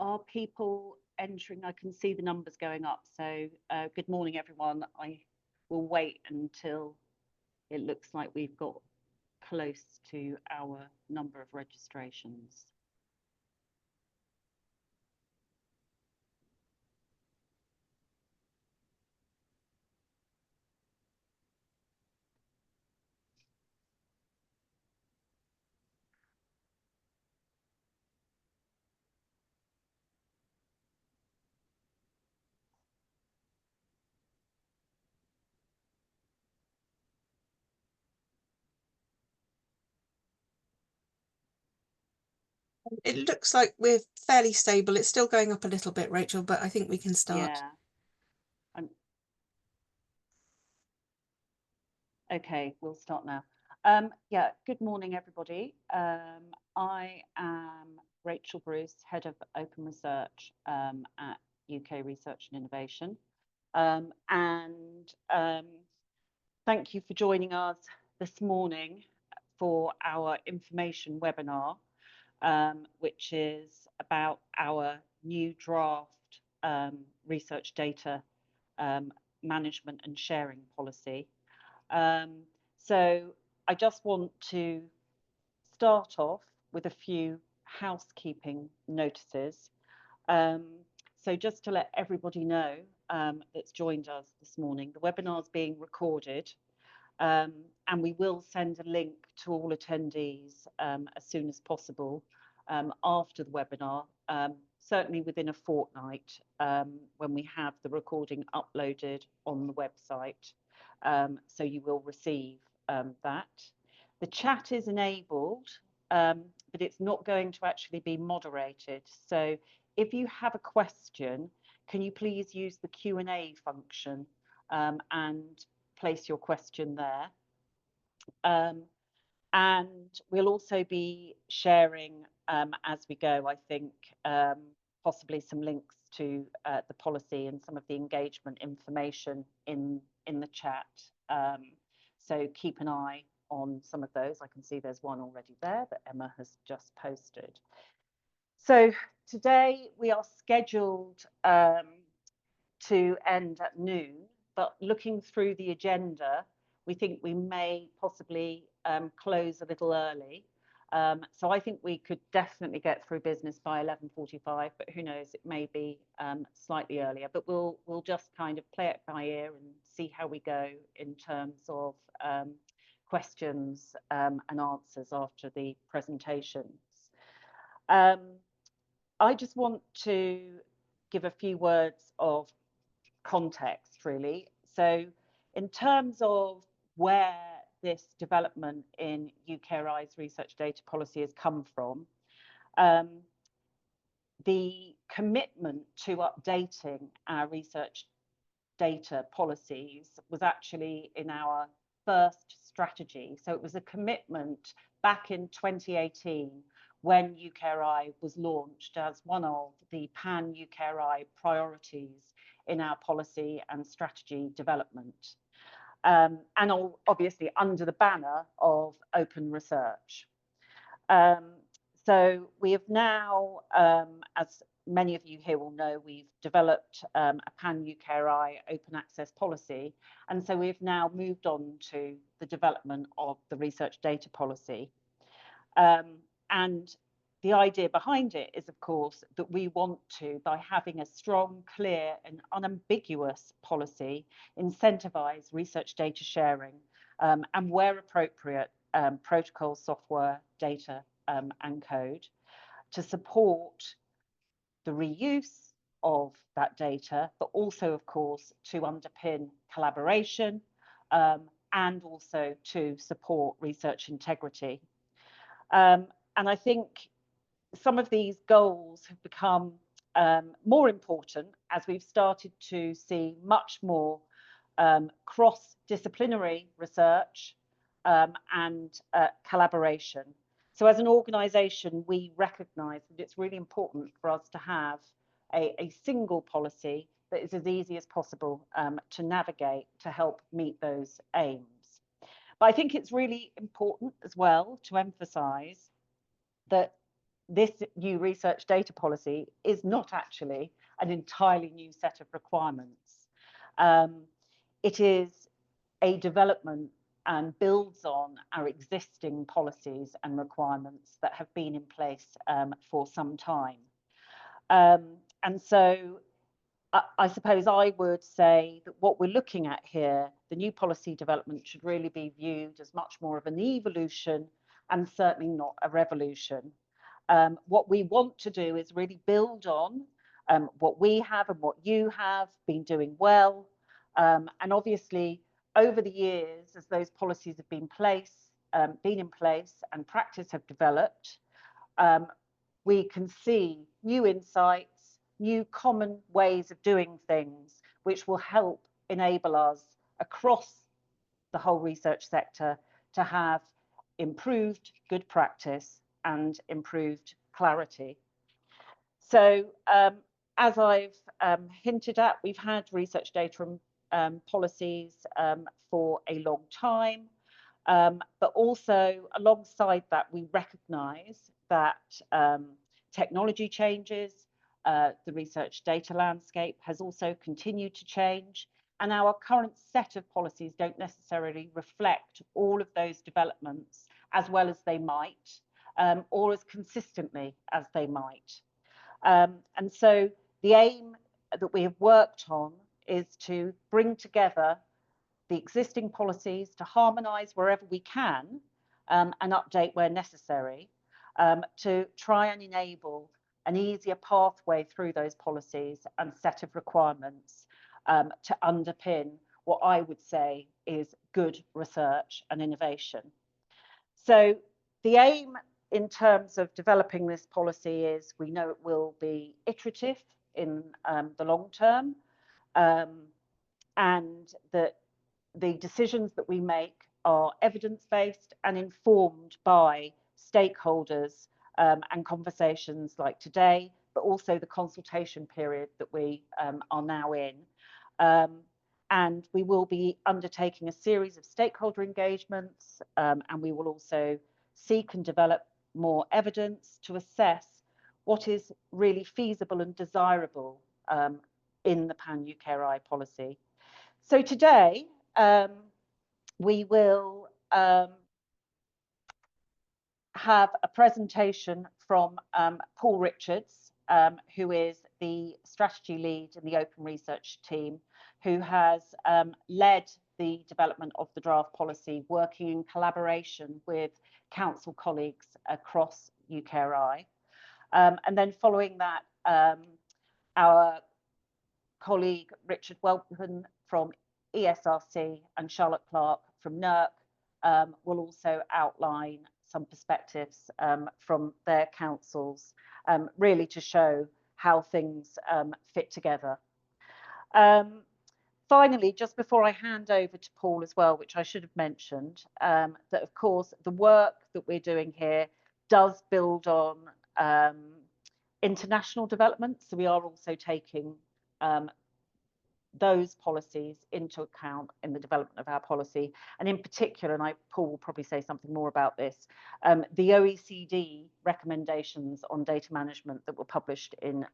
Are people entering? I can see the numbers going up. So good morning, everyone. I will wait until it looks like we've got close to our number of registrations. It looks like we're fairly stable. It's still going up a little bit, Rachel, but I think we can start. Yeah. Okay, we'll start now. Yeah, good morning, everybody. I am Rachel Bruce, Head of Open Research at UK Research and Innovation. Thank you for joining us this morning for our information webinar, which is about our new draft research data management and sharing policy. So I just want to start off with a few housekeeping notices. So just to let everybody know that's joined us this morning, the webinar is being recorded, and we will send a link to all attendees as soon as possible after the webinar, certainly within a fortnight when we have the recording uploaded on the website. So you will receive that. The chat is enabled, but it's not going to actually be moderated. So if you have a question, can you please use the Q&A function and place your question there. And we'll also be sharing as we go, I think, possibly some links to the policy and some of the engagement information in the chat. So keep an eye on some of those. I can see there's one already there that Emma has just posted. So today we are scheduled to end at noon, but looking through the agenda, we think we may possibly close a little early. So I think we could definitely get through business by 11:45, but who knows, it may be slightly earlier. But we'll just kind of play it by ear and see how we go in terms of questions and answers after the presentations. I just want to give a few words of context, really. So in terms of where this development in UKRI's research data policy has come from, the commitment to updating our research data policies was actually in our first strategy. So it was a commitment back in 2018 when UKRI was launched as one of the pan-UKRI priorities in our policy and strategy development. And obviously under the banner of open research. So we have now, as many of you here will know, we've developed a pan-UKRI open access policy. And so we've now moved on to the development of the research data policy. And the idea behind it is, of course, that we want to, by having a strong, clear and unambiguous policy, incentivize research data sharing and where appropriate, protocol, software, data and code to support the reuse of that data, but also, of course, to underpin collaboration and also to support research integrity. And I think some of these goals have become more important as we've started to see much more cross-disciplinary research and collaboration. So as an organisation, we recognise that it's really important for us to have a single policy that is as easy as possible to navigate to help meet those aims. But I think it's really important as well to emphasise that this new research data policy is not actually an entirely new set of requirements. It is a development and builds on our existing policies and requirements that have been in place for some time. And so I suppose I would say that what we're looking at here, the new policy development, should really be viewed as much more of an evolution and certainly not a revolution. What we want to do is really build on what we have and what you have been doing well. And obviously, over the years, as those policies have been in place and practice have developed, we can see new insights, new common ways of doing things, which will help enable us across the whole research sector to have improved good practice and improved clarity. So as I've hinted at, we've had research data policies for a long time, but also alongside that, we recognise that technology changes, the research data landscape has also continued to change, and our current set of policies don't necessarily reflect all of those developments as well as they might, or as consistently as they might. And so the aim that we have worked on is to bring together the existing policies, to harmonise wherever we can, and update where necessary, to try and enable an easier pathway through those policies and set of requirements to underpin what I would say is good research and innovation. So the aim in terms of developing this policy is, we know it will be iterative in the long term, and that the decisions that we make are evidence-based and informed by stakeholders and conversations like today, but also the consultation period that we are now in. And we will be undertaking a series of stakeholder engagements, and we will also seek and develop more evidence to assess what is really feasible and desirable in the pan-UKRI policy. So today, we will have a presentation from Paul Richards, who is the strategy lead in the Open Research team, who has led the development of the draft policy, working in collaboration with council colleagues across UKRI. And then following that, our colleague Richard Welpton from ESRC and Charlotte Clarke from NERC will also outline some perspectives from their councils, really to show how things fit together. Finally, just before I hand over to Paul as well, which I should have mentioned, that of course the work that we're doing here does build on international developments. So we are also taking those policies into account in the development of our policy, and in particular, and Paul will probably say something more about this, the OECD recommendations on data management that were published in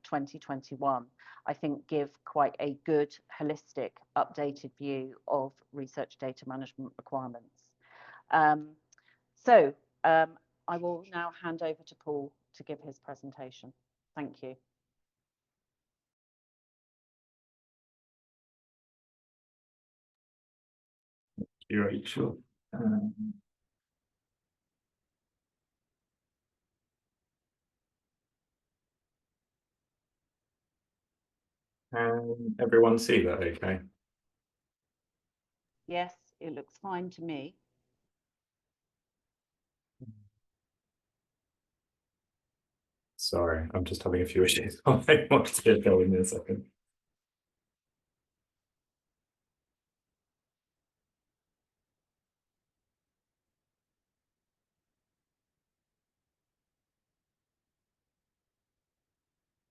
2021, I think give quite a good, holistic, updated view of research data management requirements. So I will now hand over to Paul to give his presentation. Thank you. You're Rachel. Everyone see that okay? Yes, it looks fine to me. Sorry, I'm just having a few issues. I want to get going in a second.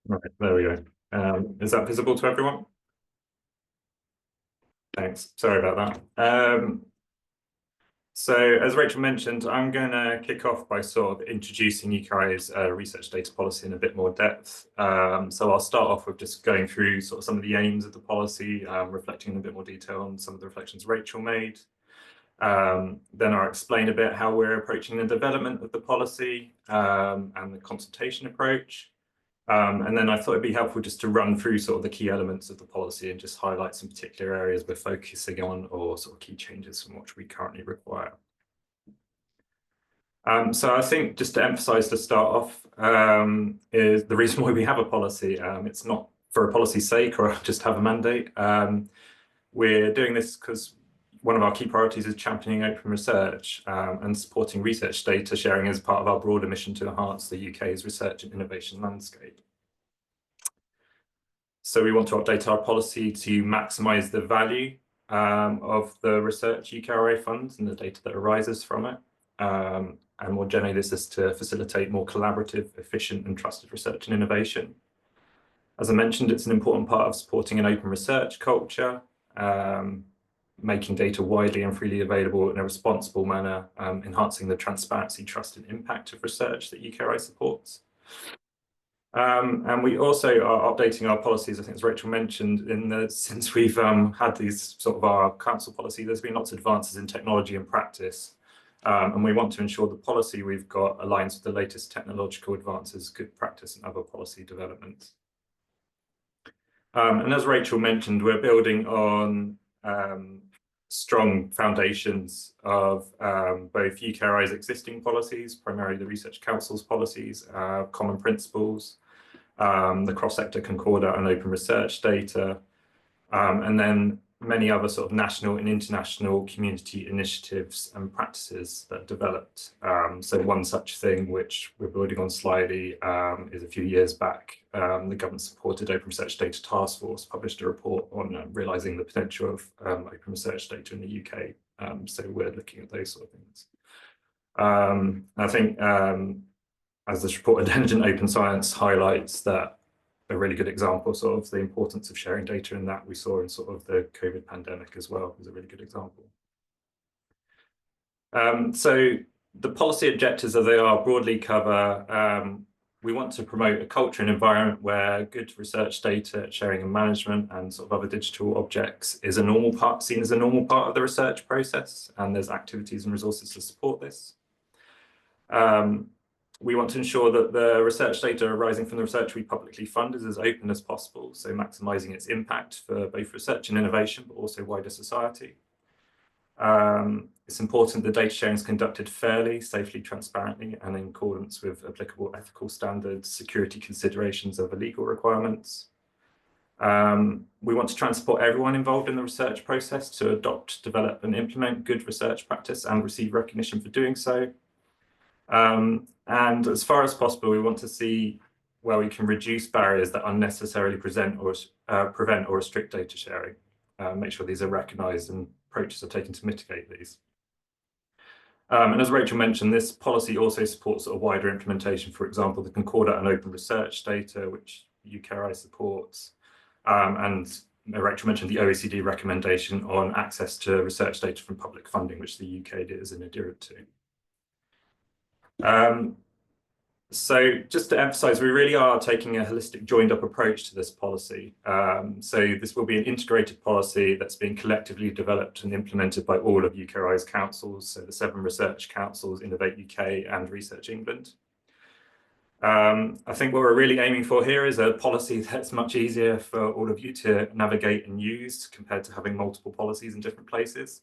Right, there we go. Is that visible to everyone? Thanks. Sorry about that. So as Rachel mentioned, I'm going to kick off by sort of introducing UKRI's research data policy in a bit more depth. So I'll start off with just going through sort of some of the aims of the policy, reflecting in a bit more detail on some of the reflections Rachel made. Then I'll explain a bit how we're approaching the development of the policy and the consultation approach. And then I thought it'd be helpful just to run through sort of the key elements of the policy and just highlight some particular areas we're focusing on or sort of key changes from what we currently require. So I think just to emphasize to start off is the reason why we have a policy. It's not for a policy's sake or just have a mandate. We're doing this because one of our key priorities is championing open research and supporting research data sharing as part of our broader mission to enhance the UK's research and innovation landscape. So we want to update our policy to maximise the value of the research UKRI funds and the data that arises from it. And more generally, this is to facilitate more collaborative, efficient and trusted research and innovation. As I mentioned, it's an important part of supporting an open research culture, making data widely and freely available in a responsible manner, enhancing the transparency, trust and impact of research that UKRI supports. And we also are updating our policies, I think as Rachel mentioned, since we've had these sort of our council policy, there's been lots of advances in technology and practice. And we want to ensure the policy we've got aligns with the latest technological advances, good practice and other policy developments. And as Rachel mentioned, we're building on strong foundations of both UKRI's existing policies, primarily the Research Council's policies, common principles, the cross-sector concordat and open research data, and then many other sort of national and international community initiatives and practices that developed. So one such thing which we're building on slightly is a few years back, the government-supported Open Research Data Task Force published a report on realising the potential of open research data in the UK. So we're looking at those sort of things. I think as this report, Intelligent Open Science highlights that a really good example sort of the importance of sharing data in that we saw in sort of the COVID pandemic as well is a really good example. So the policy objectives as they are broadly cover, we want to promote a culture and environment where good research data sharing and management and sort of other digital objects is a normal part, seen as a normal part of the research process, and there's activities and resources to support this. We want to ensure that the research data arising from the research we publicly fund is as open as possible, so maximising its impact for both research and innovation, but also wider society. It's important that data sharing is conducted fairly, safely, transparently, and in accordance with applicable ethical standards, security considerations over legal requirements. We want to transport everyone involved in the research process to adopt, develop, and implement good research practice and receive recognition for doing so. And as far as possible, we want to see where we can reduce barriers that unnecessarily prevent or restrict data sharing. Make sure these are recognised and approaches are taken to mitigate these. And as Rachel mentioned, this policy also supports a wider implementation, for example, the concordat and open research data, which UKRI supports. And Rachel mentioned the OECD recommendation on access to research data from public funding, which the UK is an adherent to. So just to emphasize, we really are taking a holistic joined up approach to this policy. So this will be an integrated policy that's being collectively developed and implemented by all of UKRI's councils, so the 7 research councils, Innovate UK and Research England. I think what we're really aiming for here is a policy that's much easier for all of you to navigate and use compared to having multiple policies in different places.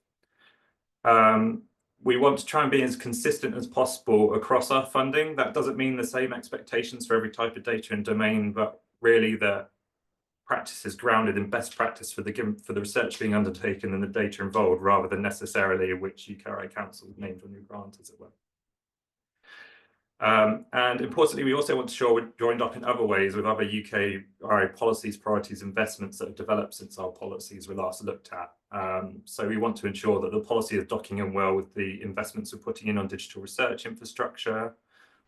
We want to try and be as consistent as possible across our funding. That doesn't mean the same expectations for every type of data and domain, but really the practice is grounded in best practice for the research being undertaken and the data involved, rather than necessarily which UKRI council named on your grant, as it were. And importantly, we also want to ensure we're joined up in other ways with other UKRI policies, priorities, investments that have developed since our policies were last looked at. So we want to ensure that the policy is docking in well with the investments we're putting in on digital research infrastructure,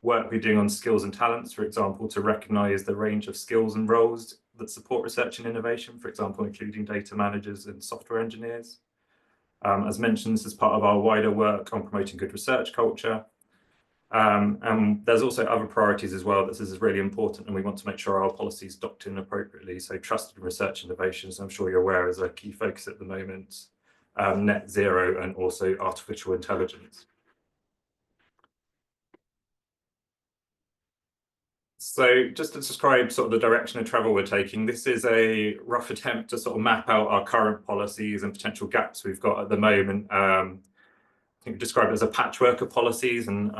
work we're doing on skills and talents, for example, to recognise the range of skills and roles that support research and innovation, for example, including data managers and software engineers. As mentioned, this is part of our wider work on promoting good research culture. And there's also other priorities as well. This is really important, and we want to make sure our policies docked in appropriately. So trusted research innovations, I'm sure you're aware, is a key focus at the moment. Net zero and also artificial intelligence. So just to describe sort of the direction of travel we're taking, this is a rough attempt to sort of map out our current policies and potential gaps we've got at the moment. I think we describe it as a patchwork of policies, and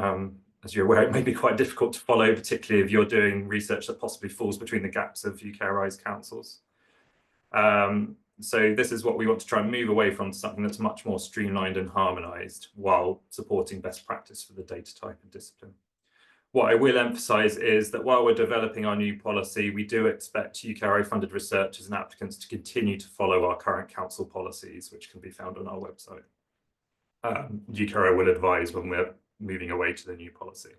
as you're aware, it may be quite difficult to follow, particularly if you're doing research that possibly falls between the gaps of UKRI's councils. So this is what we want to try and move away from, to something that's much more streamlined and harmonised while supporting best practice for the data type and discipline. What I will emphasise is that while we're developing our new policy, we do expect UKRI funded researchers and applicants to continue to follow our current council policies, which can be found on our website. UKRI will advise when we're moving away to the new policy.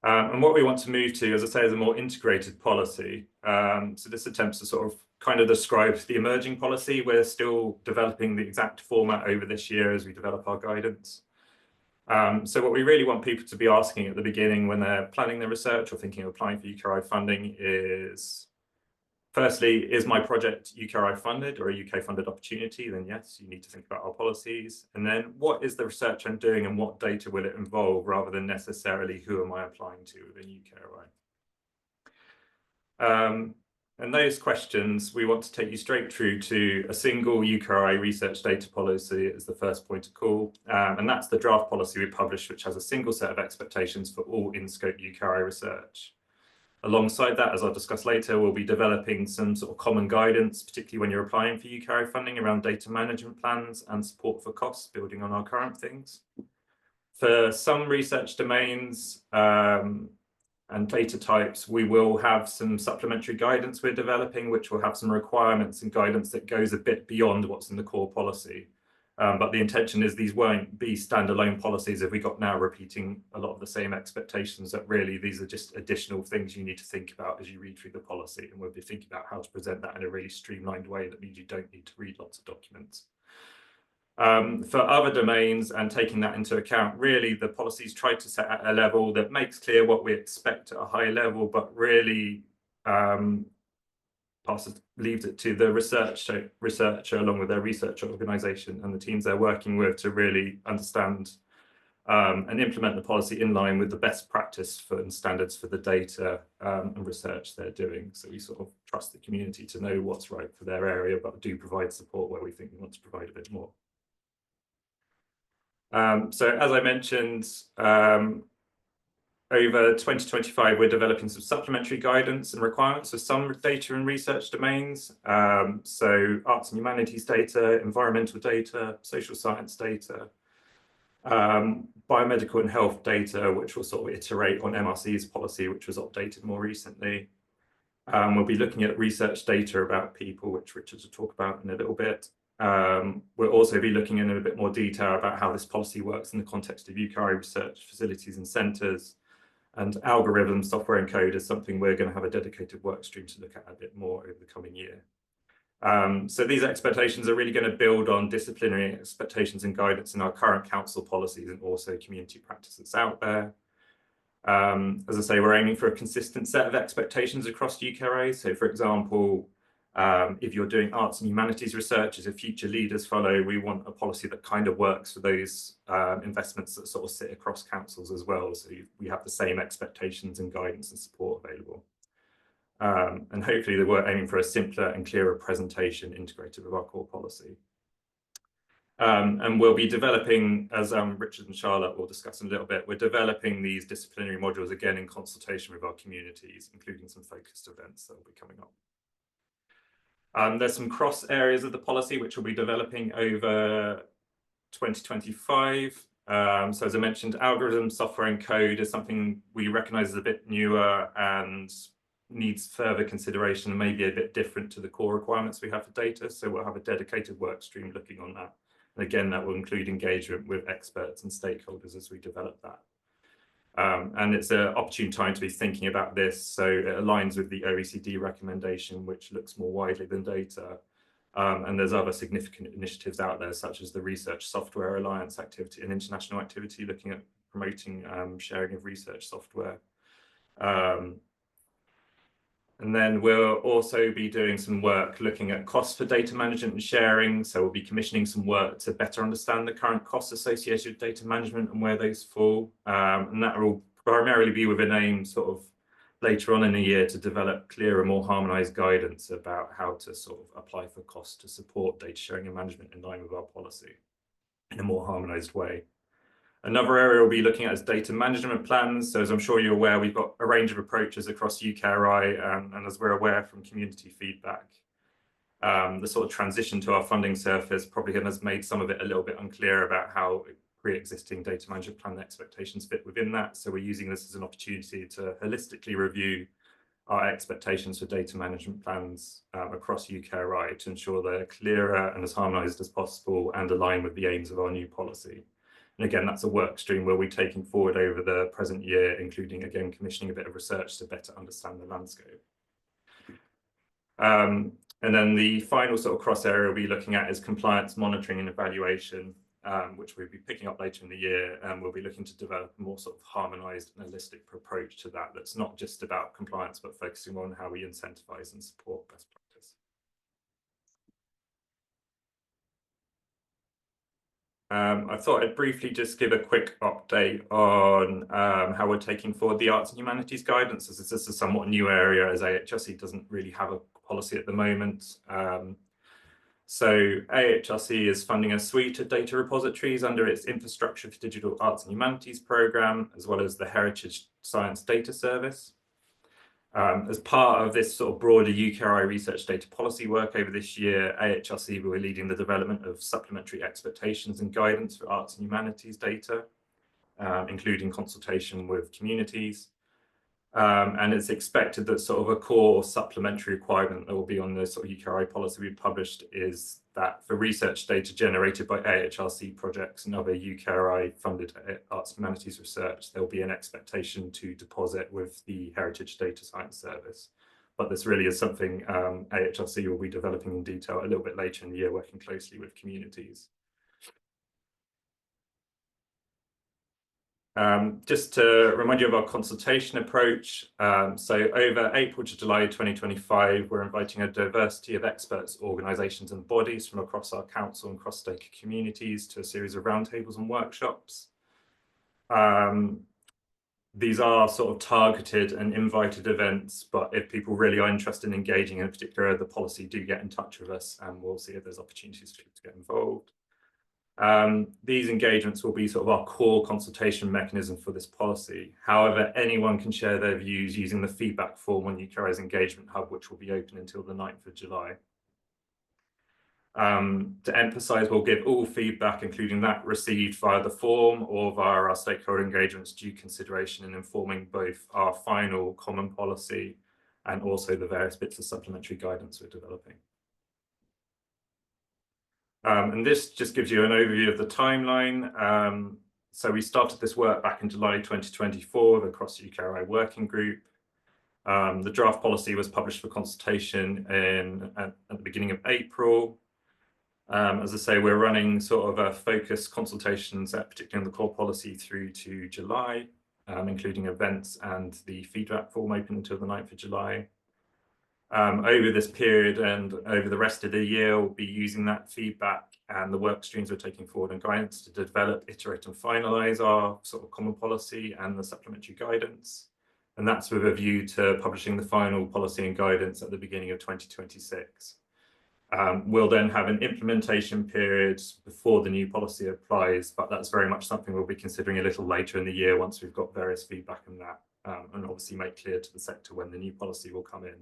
And what we want to move to, as I say, is a more integrated policy. So this attempts to sort of kind of describe the emerging policy. We're still developing the exact format over this year as we develop our guidance. So what we really want people to be asking at the beginning when they're planning their research or thinking of applying for UKRI funding is, firstly, is my project UKRI funded or a UK funded opportunity? Then yes, you need to think about our policies. And then what is the research I'm doing and what data will it involve, rather than necessarily who am I applying to within UKRI? And those questions, we want to take you straight through to a single UKRI research data policy as the first point of call. And that's the draft policy we published, which has a single set of expectations for all in-scope UKRI research. Alongside that, as I'll discuss later, we'll be developing some sort of common guidance, particularly when you're applying for UKRI funding, around data management plans and support for costs, building on our current things. For some research domains and data types, we will have some supplementary guidance we're developing, which will have some requirements and guidance that goes a bit beyond what's in the core policy. But the intention is these won't be standalone policies if we got now repeating a lot of the same expectations, that really these are just additional things you need to think about as you read through the policy, and we'll be thinking about how to present that in a really streamlined way that means you don't need to read lots of documents. For other domains, and taking that into account, really the policies try to set at a level that makes clear what we expect at a high level, but really leaves it to the researcher along with their research organisation and the teams they're working with to really understand and implement the policy in line with the best practice and standards for the data and research they're doing. So we sort of trust the community to know what's right for their area, but do provide support where we think we want to provide a bit more. So as I mentioned, over 2025, we're developing some supplementary guidance and requirements for some data and research domains. So arts and humanities data, environmental data, social science data, biomedical and health data, which will sort of iterate on MRC's policy, which was updated more recently. We'll be looking at research data about people, which Richard will talk about in a little bit. We'll also be looking in a bit more detail about how this policy works in the context of UKRI research facilities and centres. And algorithms, software and code is something we're going to have a dedicated work stream to look at a bit more over the coming year. So these expectations are really going to build on disciplinary expectations and guidance in our current council policies and also community practice that's out there. As I say, we're aiming for a consistent set of expectations across UKRI. So for example, if you're doing arts and humanities research as a future leaders follow, we want a policy that kind of works for those investments that sort of sit across councils as well. So we have the same expectations and guidance and support available. And hopefully we're aiming for a simpler and clearer presentation integrated with our core policy. And we'll be developing, as Richard and Charlotte will discuss in a little bit, we're developing these disciplinary modules again in consultation with our communities, including some focused events that will be coming up. There's some cross areas of the policy which we'll be developing over 2025. So as I mentioned, algorithm, software and code is something we recognise as a bit newer and needs further consideration and maybe a bit different to the core requirements we have for data. So we'll have a dedicated work stream looking on that. And again, that will include engagement with experts and stakeholders as we develop that. And it's an opportune time to be thinking about this. So it aligns with the OECD recommendation, which looks more widely than data, And there's other significant initiatives out there, such as the Research Software Alliance activity and international activity looking at promoting sharing of research software. And then we'll also be doing some work looking at costs for data management and sharing. So we'll be commissioning some work to better understand the current costs associated with data management and where those fall. And that will primarily be with an aim sort of later on in the year to develop clearer, more harmonized guidance about how to sort of apply for costs to support data sharing and management in line with our policy in a more harmonized way. Another area we'll be looking at is data management plans. So as I'm sure you're aware, we've got a range of approaches across UKRI, and as we're aware from community feedback, the sort of transition to our funding surface probably has made some of it a little bit unclear about how pre-existing data management plan expectations fit within that. So we're using this as an opportunity to holistically review our expectations for data management plans across UKRI to ensure they're clearer and as harmonised as possible and align with the aims of our new policy. And again, that's a work stream we'll be taking forward over the present year, including, again, commissioning a bit of research to better understand the landscape. And then the final sort of cross area we'll be looking at is compliance monitoring and evaluation, which we'll be picking up later in the year. And we'll be looking to develop a more sort of harmonised and holistic approach to that. That's not just about compliance, but focusing on how we incentivise and support best practice. I thought I'd briefly just give a quick update on how we're taking forward the arts and humanities guidance, as this is a somewhat new area, as AHRC doesn't really have a policy at the moment. So AHRC is funding a suite of data repositories under its Infrastructure for Digital Arts and Humanities programme, as well as the Heritage Science Data Service. As part of this sort of broader UKRI research data policy work over this year, AHRC will be leading the development of supplementary expectations and guidance for arts and humanities data, including consultation with communities. And it's expected that sort of a core supplementary requirement that will be on the sort of UKRI policy we published is that for research data generated by AHRC projects and other UKRI funded arts and humanities research, there will be an expectation to deposit with the Heritage Data Science Service. But this really is something AHRC will be developing in detail a little bit later in the year, working closely with communities. Just to remind you of our consultation approach, so over April to July 2025, we're inviting a diversity of experts, organisations and bodies from across our council and cross-stake communities to a series of roundtables and workshops. These are sort of targeted and invited events, but if people really are interested in engaging in a particular area of the policy, do get in touch with us and we'll see if there's opportunities for people to get involved. These engagements will be sort of our core consultation mechanism for this policy. However, anyone can share their views using the feedback form on UKRI's engagement hub, which will be open until the 9th of July. To emphasise, we'll give all feedback, including that received via the form or via our stakeholder engagements, due consideration in informing both our final common policy and also the various bits of supplementary guidance we're developing. And this just gives you an overview of the timeline. So we started this work back in July 2024 with a cross-UKRI working group. The draft policy was published for consultation at the beginning of April. As I say, we're running sort of a focused consultations, particularly on the core policy, through to July, including events and the feedback form open until the 9th of July. Over this period and over the rest of the year, we'll be using that feedback and the work streams we're taking forward and guidance to develop, iterate and finalise our sort of common policy and the supplementary guidance. And that's with a view to publishing the final policy and guidance at the beginning of 2026. We'll then have an implementation period before the new policy applies, but that's very much something we'll be considering a little later in the year once we've got various feedback on that, and obviously make clear to the sector when the new policy will come in.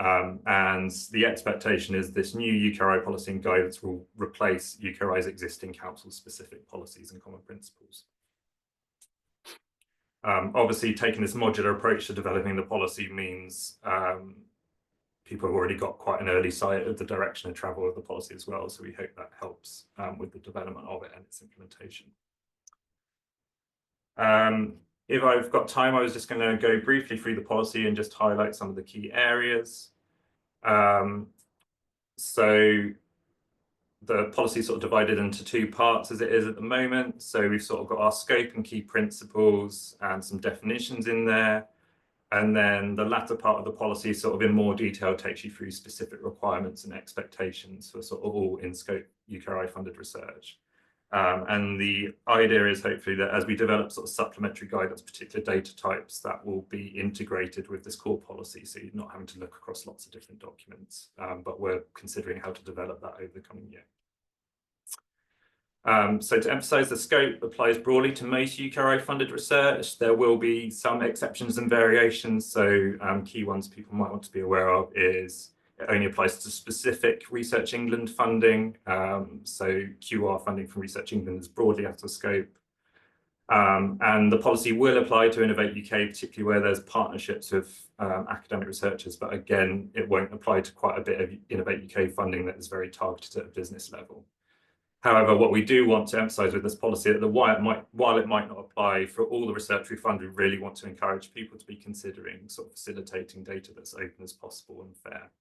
And the expectation is this new UKRI policy and guidance will replace UKRI's existing council-specific policies and common principles. Obviously, taking this modular approach to developing the policy means people have already got quite an early sight of the direction of travel of the policy as well, so we hope that helps with the development of it and its implementation. If I've got time, I was just going to go briefly through the policy and just highlight some of the key areas. So the policy is sort of divided into two parts as it is at the moment. So we've sort of got our scope and key principles and some definitions in there. And then the latter part of the policy sort of in more detail takes you through specific requirements and expectations for sort of all in-scope UKRI funded research. And the idea is hopefully that as we develop sort of supplementary guidance, particular data types, that will be integrated with this core policy. So you're not having to look across lots of different documents, but we're considering how to develop that over the coming year. So to emphasize, the scope applies broadly to most UKRI funded research. There will be some exceptions and variations. So key ones people might want to be aware of is it only applies to specific Research England funding. So QR funding from Research England is broadly out of scope. And the policy will apply to Innovate UK, particularly where there's partnerships with academic researchers. But again, it won't apply to quite a bit of Innovate UK funding that is very targeted at a business level. However, what we do want to emphasize with this policy, that while it might not apply for all the research we fund, we really want to encourage people to be considering sort of facilitating data that's open as possible and fair.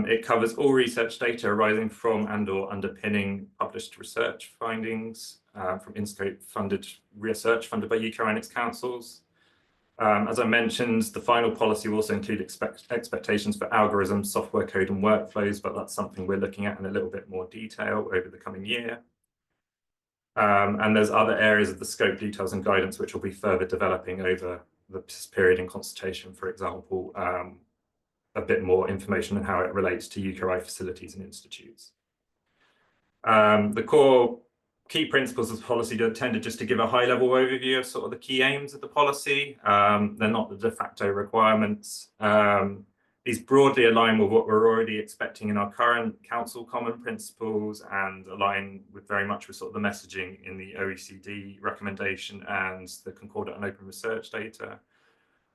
It covers all research data arising from and/or underpinning published research findings from in-scope funded research funded by UKRI and its councils. As I mentioned, the final policy will also include expectations for algorithms, software code and workflows, but that's something we're looking at in a little bit more detail over the coming year. And there's other areas of the scope details and guidance which will be further developing over this period in consultation, for example, a bit more information on how it relates to UKRI facilities and institutes. The core key principles of the policy are intended just to give a high-level overview of sort of the key aims of the policy. They're not the de facto requirements. These broadly align with what we're already expecting in our current council common principles and align with very much with sort of the messaging in the OECD recommendation and the Concordant on Open Research data.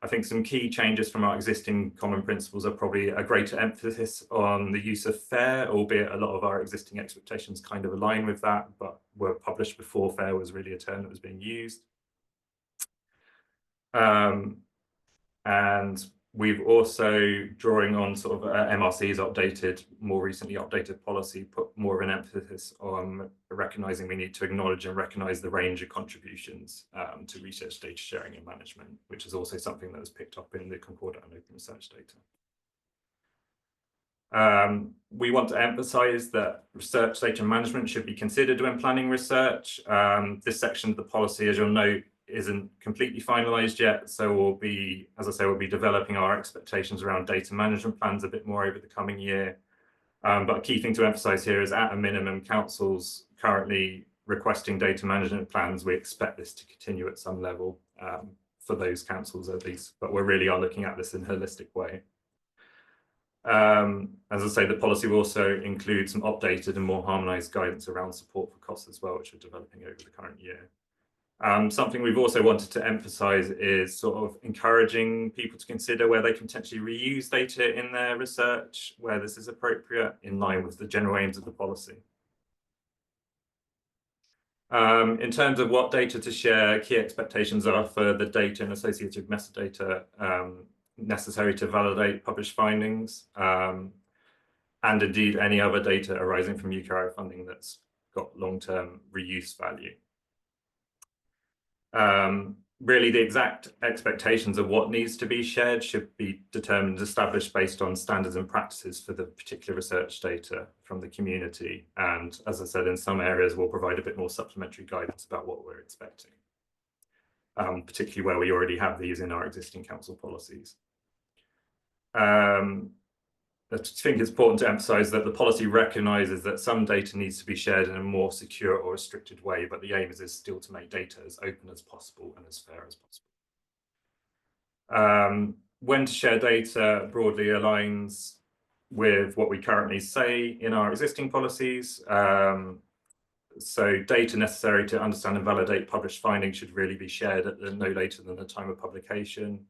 I think some key changes from our existing common principles are probably a greater emphasis on the use of FAIR, albeit a lot of our existing expectations kind of align with that, but were published before FAIR was really a term that was being used. And we've also, drawing on sort of MRC's more recently updated policy, put more of an emphasis on recognizing we need to acknowledge and recognize the range of contributions to research data sharing and management, which is also something that was picked up in the Concordant on Open Research data. We want to emphasize that research data management should be considered when planning research. This section of the policy, as you'll note, isn't completely finalized yet, so we'll be, as I say, we'll be developing our expectations around data management plans a bit more over the coming year. But a key thing to emphasize here is, at a minimum, councils currently requesting data management plans. We expect this to continue at some level for those councils at least, but we really are looking at this in a holistic way. As I say, the policy will also include some updated and more harmonized guidance around support for costs as well, which we're developing over the current year. Something we've also wanted to emphasize is sort of encouraging people to consider where they can potentially reuse data in their research, where this is appropriate, in line with the general aims of the policy. In terms of what data to share, key expectations are for the data and associated metadata necessary to validate published findings, and indeed any other data arising from UKRI funding that's got long-term reuse value. Really, the exact expectations of what needs to be shared should be determined and established based on standards and practices for the particular research data from the community. And as I said, in some areas, we'll provide a bit more supplementary guidance about what we're expecting, particularly where we already have these in our existing council policies. I think it's important to emphasize that the policy recognizes that some data needs to be shared in a more secure or restricted way, but the aim is still to make data as open as possible and as fair as possible. When to share data broadly aligns with what we currently say in our existing policies. So data necessary to understand and validate published findings should really be shared at no later than the time of publication.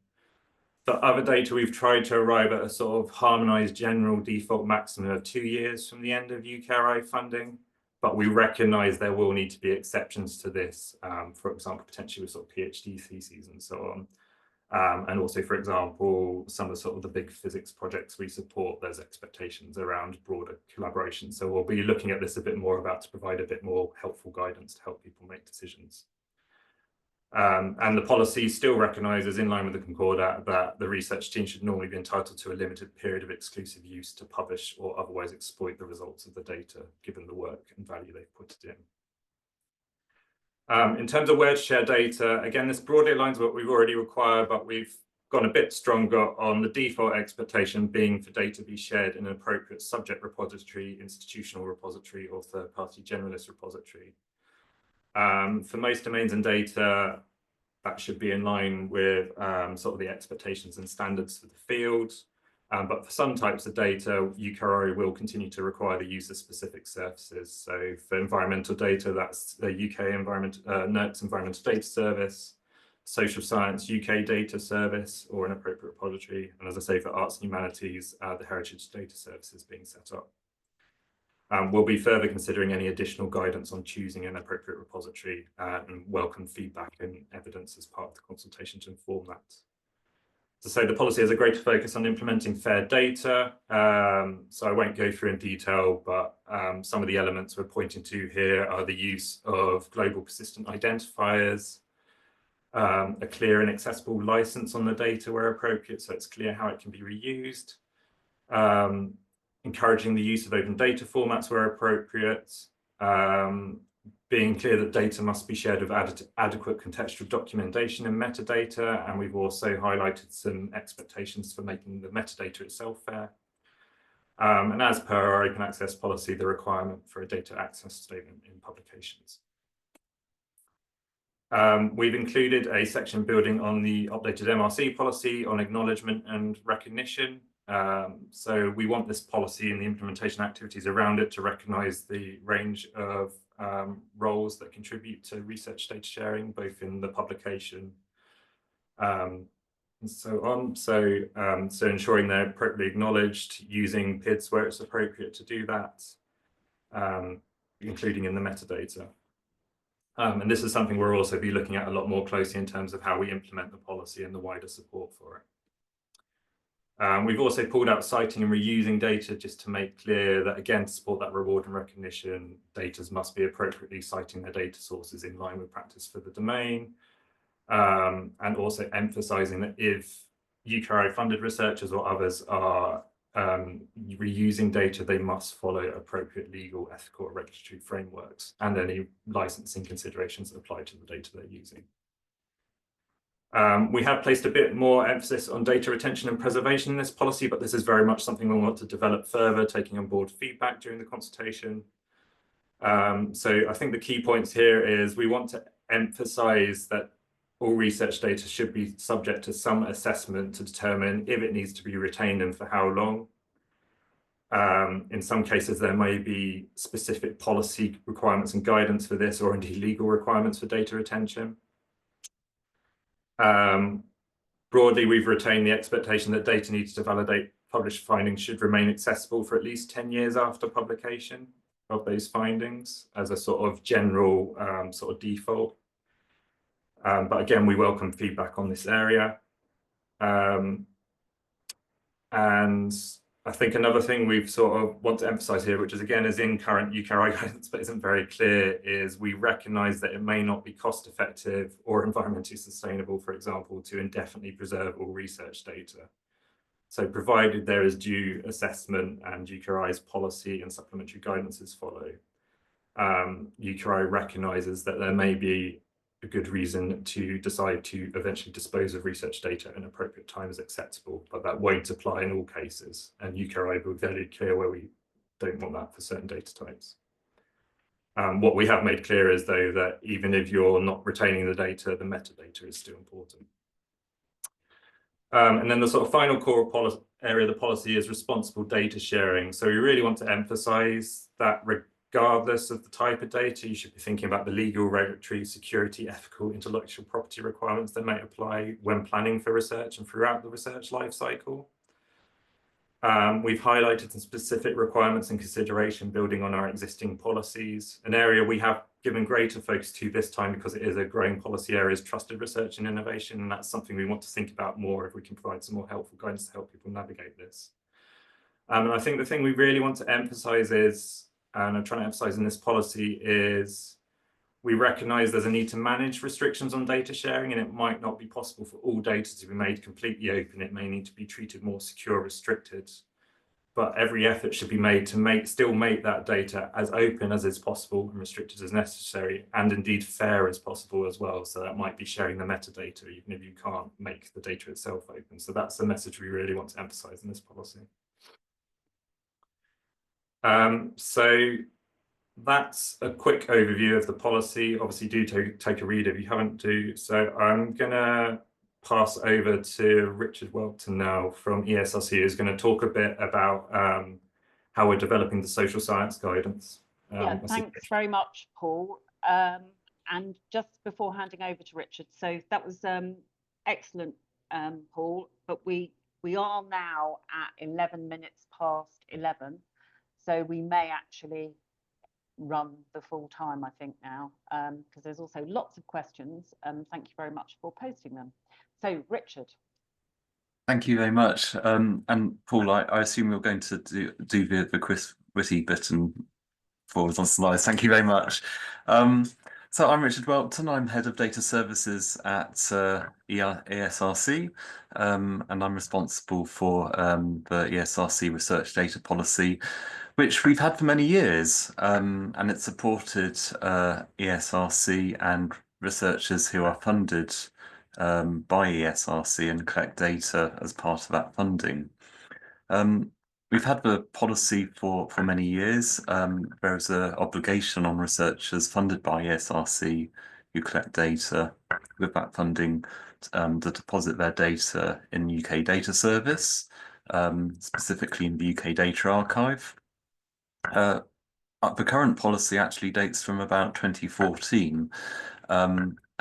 For other data, we've tried to arrive at a sort of harmonized general default maximum of 2 years from the end of UKRI funding, but we recognize there will need to be exceptions to this, for example, potentially with sort of PhD theses and so And also, for example, some of sort of the big physics projects we support, there's expectations around broader collaboration. So we'll be looking at this a bit more about to provide a bit more helpful guidance to help people make decisions. And the policy still recognises, in line with the Concordat, that the research team should normally be entitled to a limited period of exclusive use to publish or otherwise exploit the results of the data, given the work and value they've put it in. In terms of where to share data, again, this broadly aligns with what we've already required, but we've gone a bit stronger on the default expectation being for data to be shared in an appropriate subject repository, institutional repository, or third-party generalist repository. For most domains and data, that should be in line with sort of the expectations and standards for the field. But for some types of data, UKRI will continue to require the user-specific services. So for environmental data, that's the NERC's Environmental Data Service, Social Science UK Data Service, or an appropriate repository. And as I say, for arts and humanities, the Heritage Data Service is being set up. We'll be further considering any additional guidance on choosing an appropriate repository and welcome feedback and evidence as part of the consultation to inform that. To say the policy has a greater focus on implementing fair data, so I won't go through in detail, but some of the elements we're pointing to here are the use of global persistent identifiers, a clear and accessible license on the data where appropriate, so it's clear how it can be reused, encouraging the use of open data formats where appropriate, being clear that data must be shared with adequate contextual documentation and metadata, and we've also highlighted some expectations for making the metadata itself fair. And as per our open access policy, the requirement for a data access statement in publications. We've included a section building on the updated MRC policy on acknowledgement and recognition. So we want this policy and the implementation activities around it to recognise the range of roles that contribute to research data sharing, both in the publication and so on. So ensuring they're appropriately acknowledged, using PIDs where it's appropriate to do that, including in the metadata. And this is something we'll also be looking at a lot more closely in terms of how we implement the policy and the wider support for it. We've also pulled out citing and reusing data just to make clear that, again, to support that reward and recognition, data must be appropriately citing their data sources in line with practice for the domain, and also emphasising that if UKRI funded researchers or others are reusing data, they must follow appropriate legal, ethical, or regulatory frameworks and any licensing considerations that apply to the data they're using. We have placed a bit more emphasis on data retention and preservation in this policy, but this is very much something we want to develop further, taking on board feedback during the consultation. So I think the key points here is we want to emphasise that all research data should be subject to some assessment to determine if it needs to be retained and for how long. In some cases, there may be specific policy requirements and guidance for this, or indeed legal requirements for data retention. Broadly, we've retained the expectation that data needs to validate published findings should remain accessible for at least 10 years after publication of those findings as a sort of general sort of default. But again, we welcome feedback on this area. And I think another thing we've sort of want to emphasize here, which is again is in current UKRI guidance, but isn't very clear, is we recognize that it may not be cost effective or environmentally sustainable, for example, to indefinitely preserve all research data. So provided there is due assessment and UKRI's policy and supplementary guidances follow, UKRI recognizes that there may be a good reason to decide to eventually dispose of research data at an appropriate time as acceptable, but that won't apply in all cases. And UKRI will be very clear where we don't want that for certain data types. What we have made clear is, though, that even if you're not retaining the data, the metadata is still important. And then the sort of final core area of the policy is responsible data sharing. So we really want to emphasize that regardless of the type of data, you should be thinking about the legal, regulatory, security, ethical, intellectual property requirements that may apply when planning for research and throughout the research life cycle. We've highlighted some specific requirements and consideration building on our existing policies. An area we have given greater focus to this time because it is a growing policy area, is trusted research and innovation, and that's something we want to think about more if we can provide some more helpful guidance to help people navigate this. And I think the thing we really want to emphasize is, and I'm trying to emphasize in this policy, is we recognize there's a need to manage restrictions on data sharing, and it might not be possible for all data to be made completely open. It may need to be treated more secure, restricted, but every effort should be made to still make that data as open as is possible and restricted as necessary, and indeed fair as possible as well. So that might be sharing the metadata, even if you can't make the data itself open. So that's the message we really want to emphasize in this policy. So that's a quick overview of the policy. Obviously, do take a read if you haven't do. So I'm going to pass over to Richard Welpton now from ESRC, who's going to talk a bit about how we're developing the social science guidance. Yeah, thanks very much, Paul. And just before handing over to Richard, so that was excellent, Paul, but we are now at 11 minutes past 11, so we may actually run the full time, I think, now, because there's also lots of questions. Thank you very much for posting them. So, Richard. Thank you very much. And Paul, I assume you're going to do the Chris Whitty bit and forwards on slides. Thank you very much. So I'm Richard Welpton. I'm Head of Data Services at ESRC, and I'm responsible for the ESRC Research Data Policy, which we've had for many years, and it supported ESRC and researchers who are funded by ESRC and collect data as part of that funding. We've had the policy for many years. There is an obligation on researchers funded by ESRC who collect data with that funding to deposit their data in UK Data Service, specifically in the UK Data Archive. The current policy actually dates from about 2014.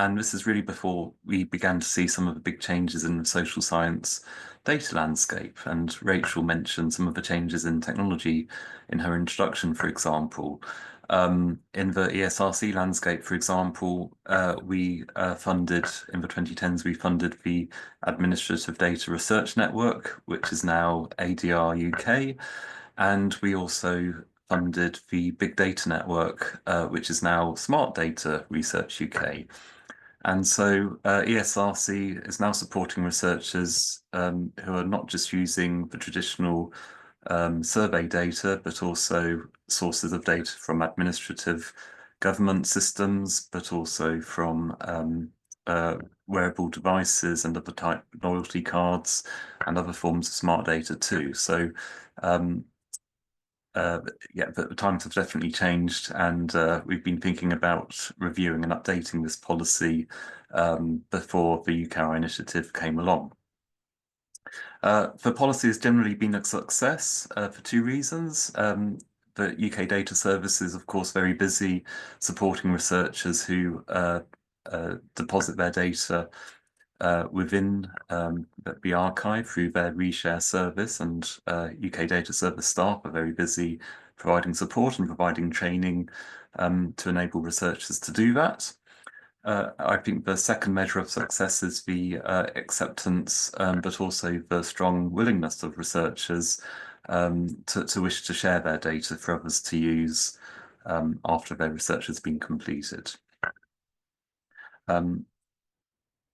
And this is really before we began to see some of the big changes in the social science data landscape. And Rachel mentioned some of the changes in technology in her introduction, for example. In the ESRC landscape, for example, we funded, in the 2010s, we funded the Administrative Data Research Network, which is now ADR UK. And we also funded the Big Data Network, which is now Smart Data Research UK. And so ESRC is now supporting researchers who are not just using the traditional survey data, but also sources of data from administrative government systems, but also from wearable devices and other type loyalty cards and other forms of smart data too. So yeah, the times have definitely changed, and we've been thinking about reviewing and updating this policy before the UKRI initiative came along. The policy has generally been a success for two reasons. The UK Data Service is, of course, very busy supporting researchers who deposit their data within the archive through their reshare service, and UK Data Service staff are very busy providing support and providing training to enable researchers to do that. I think the second measure of success is the acceptance, but also the strong willingness of researchers to wish to share their data for others to use after their research has been completed.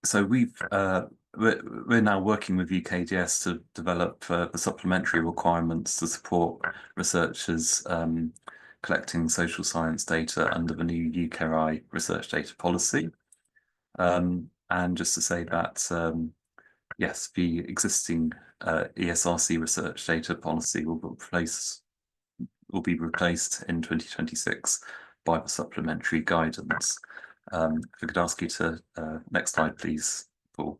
So we're now working with UKDS to develop the supplementary requirements to support researchers collecting social science data under the new UKRI Research Data Policy. And just to say that, yes, the existing ESRC Research Data Policy will be replaced in 2026 by the supplementary guidance. If I could ask you to next slide, please, Paul.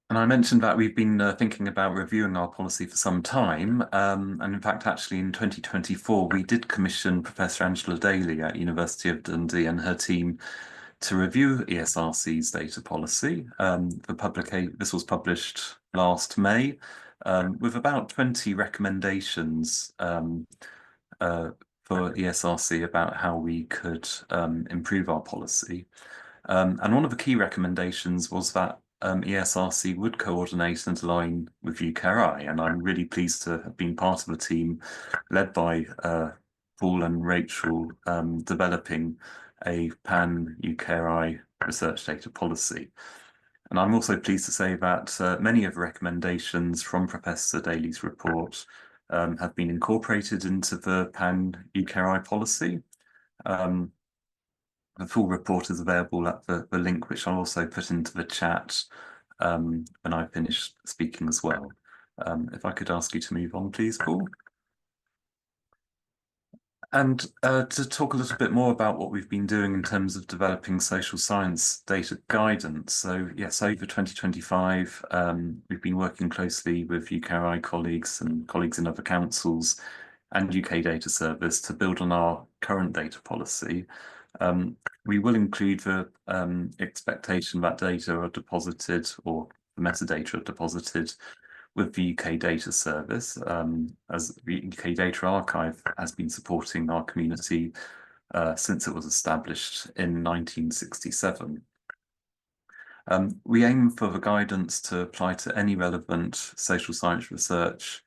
And I mentioned that we've been thinking about reviewing our policy for some time. And in fact, actually in 2024, we did commission Professor Angela Daly at University of Dundee and her team to review ESRC's data policy. This was published last May with about 20 recommendations for ESRC about how we could improve our policy. And one of the key recommendations was that ESRC would coordinate and align with UKRI, and I'm really pleased to have been part of a team led by Paul and Rachel developing a pan-UKRI research data policy. And I'm also pleased to say that many of the recommendations from Professor Daly's report have been incorporated into the pan-UKRI policy. The full report is available at the link, which I'll also put into the chat when I finish speaking as well. If I could ask you to move on, please, Paul. And to talk a little bit more about what we've been doing in terms of developing social science data guidance. So yes, over 2025, we've been working closely with UKRI colleagues and colleagues in other councils and UK Data Service to build on our current data policy. We will include the expectation that data are deposited, or the metadata are deposited, with the UK Data Service, as the UK Data Archive has been supporting our community since it was established in 1967. We aim for the guidance to apply to any relevant social science research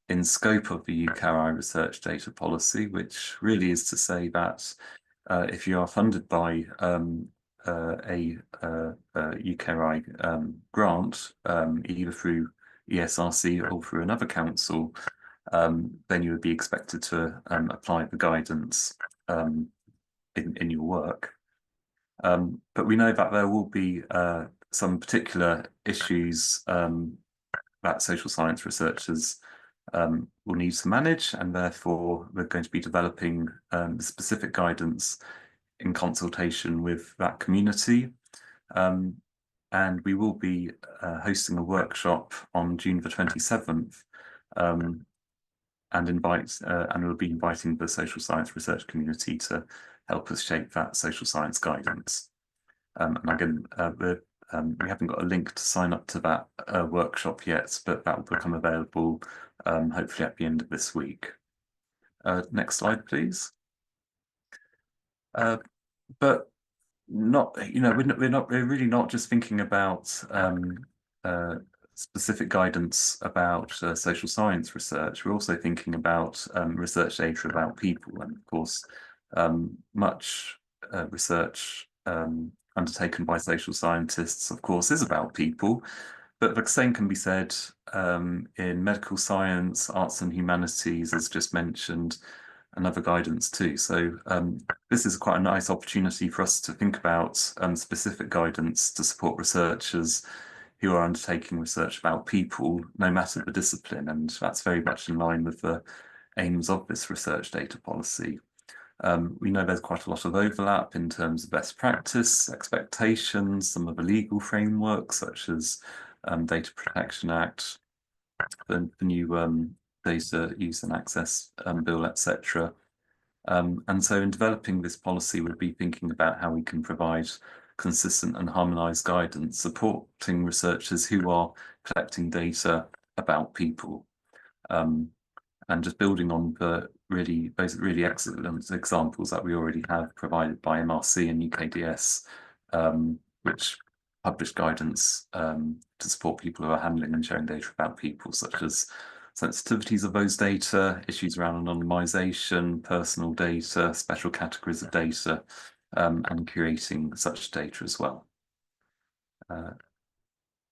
in scope of the UKRI research data policy, which really is to say that if you are funded by a UKRI grant, either through ESRC or through another council, then you would be expected to apply the guidance in your work. But we know that there will be some particular issues that social science researchers will need to manage, and therefore we're going to be developing specific guidance in consultation with that community. And we will be hosting a workshop on June the 27th, and we'll be inviting the social science research community to help us shape that social science guidance. And again, we haven't got a link to sign up to that workshop yet, but that will become available hopefully at the end of this week. Next slide, please. But not, we're really not just thinking about specific guidance about social science research. We're also thinking about research data about people, and of course much research undertaken by social scientists, of course, is about people, but the same can be said in medical science, arts and humanities, as just mentioned, and other guidance too. So this is quite a nice opportunity for us to think about specific guidance to support researchers who are undertaking research about people, no matter the discipline, and that's very much in line with the aims of this research data policy. We know there's quite a lot of overlap in terms of best practice, expectations, some of the legal frameworks such as Data Protection Act, the new Data Use and Access Bill, etc. And so in developing this policy, we'll be thinking about how we can provide consistent and harmonised guidance, supporting researchers who are collecting data about people. And just building on the really excellent examples that we already have provided by MRC and UKDS, which publish guidance to support people who are handling and sharing data about people, such as sensitivities of those data, issues around anonymisation, personal data, special categories of data, and curating such data as well.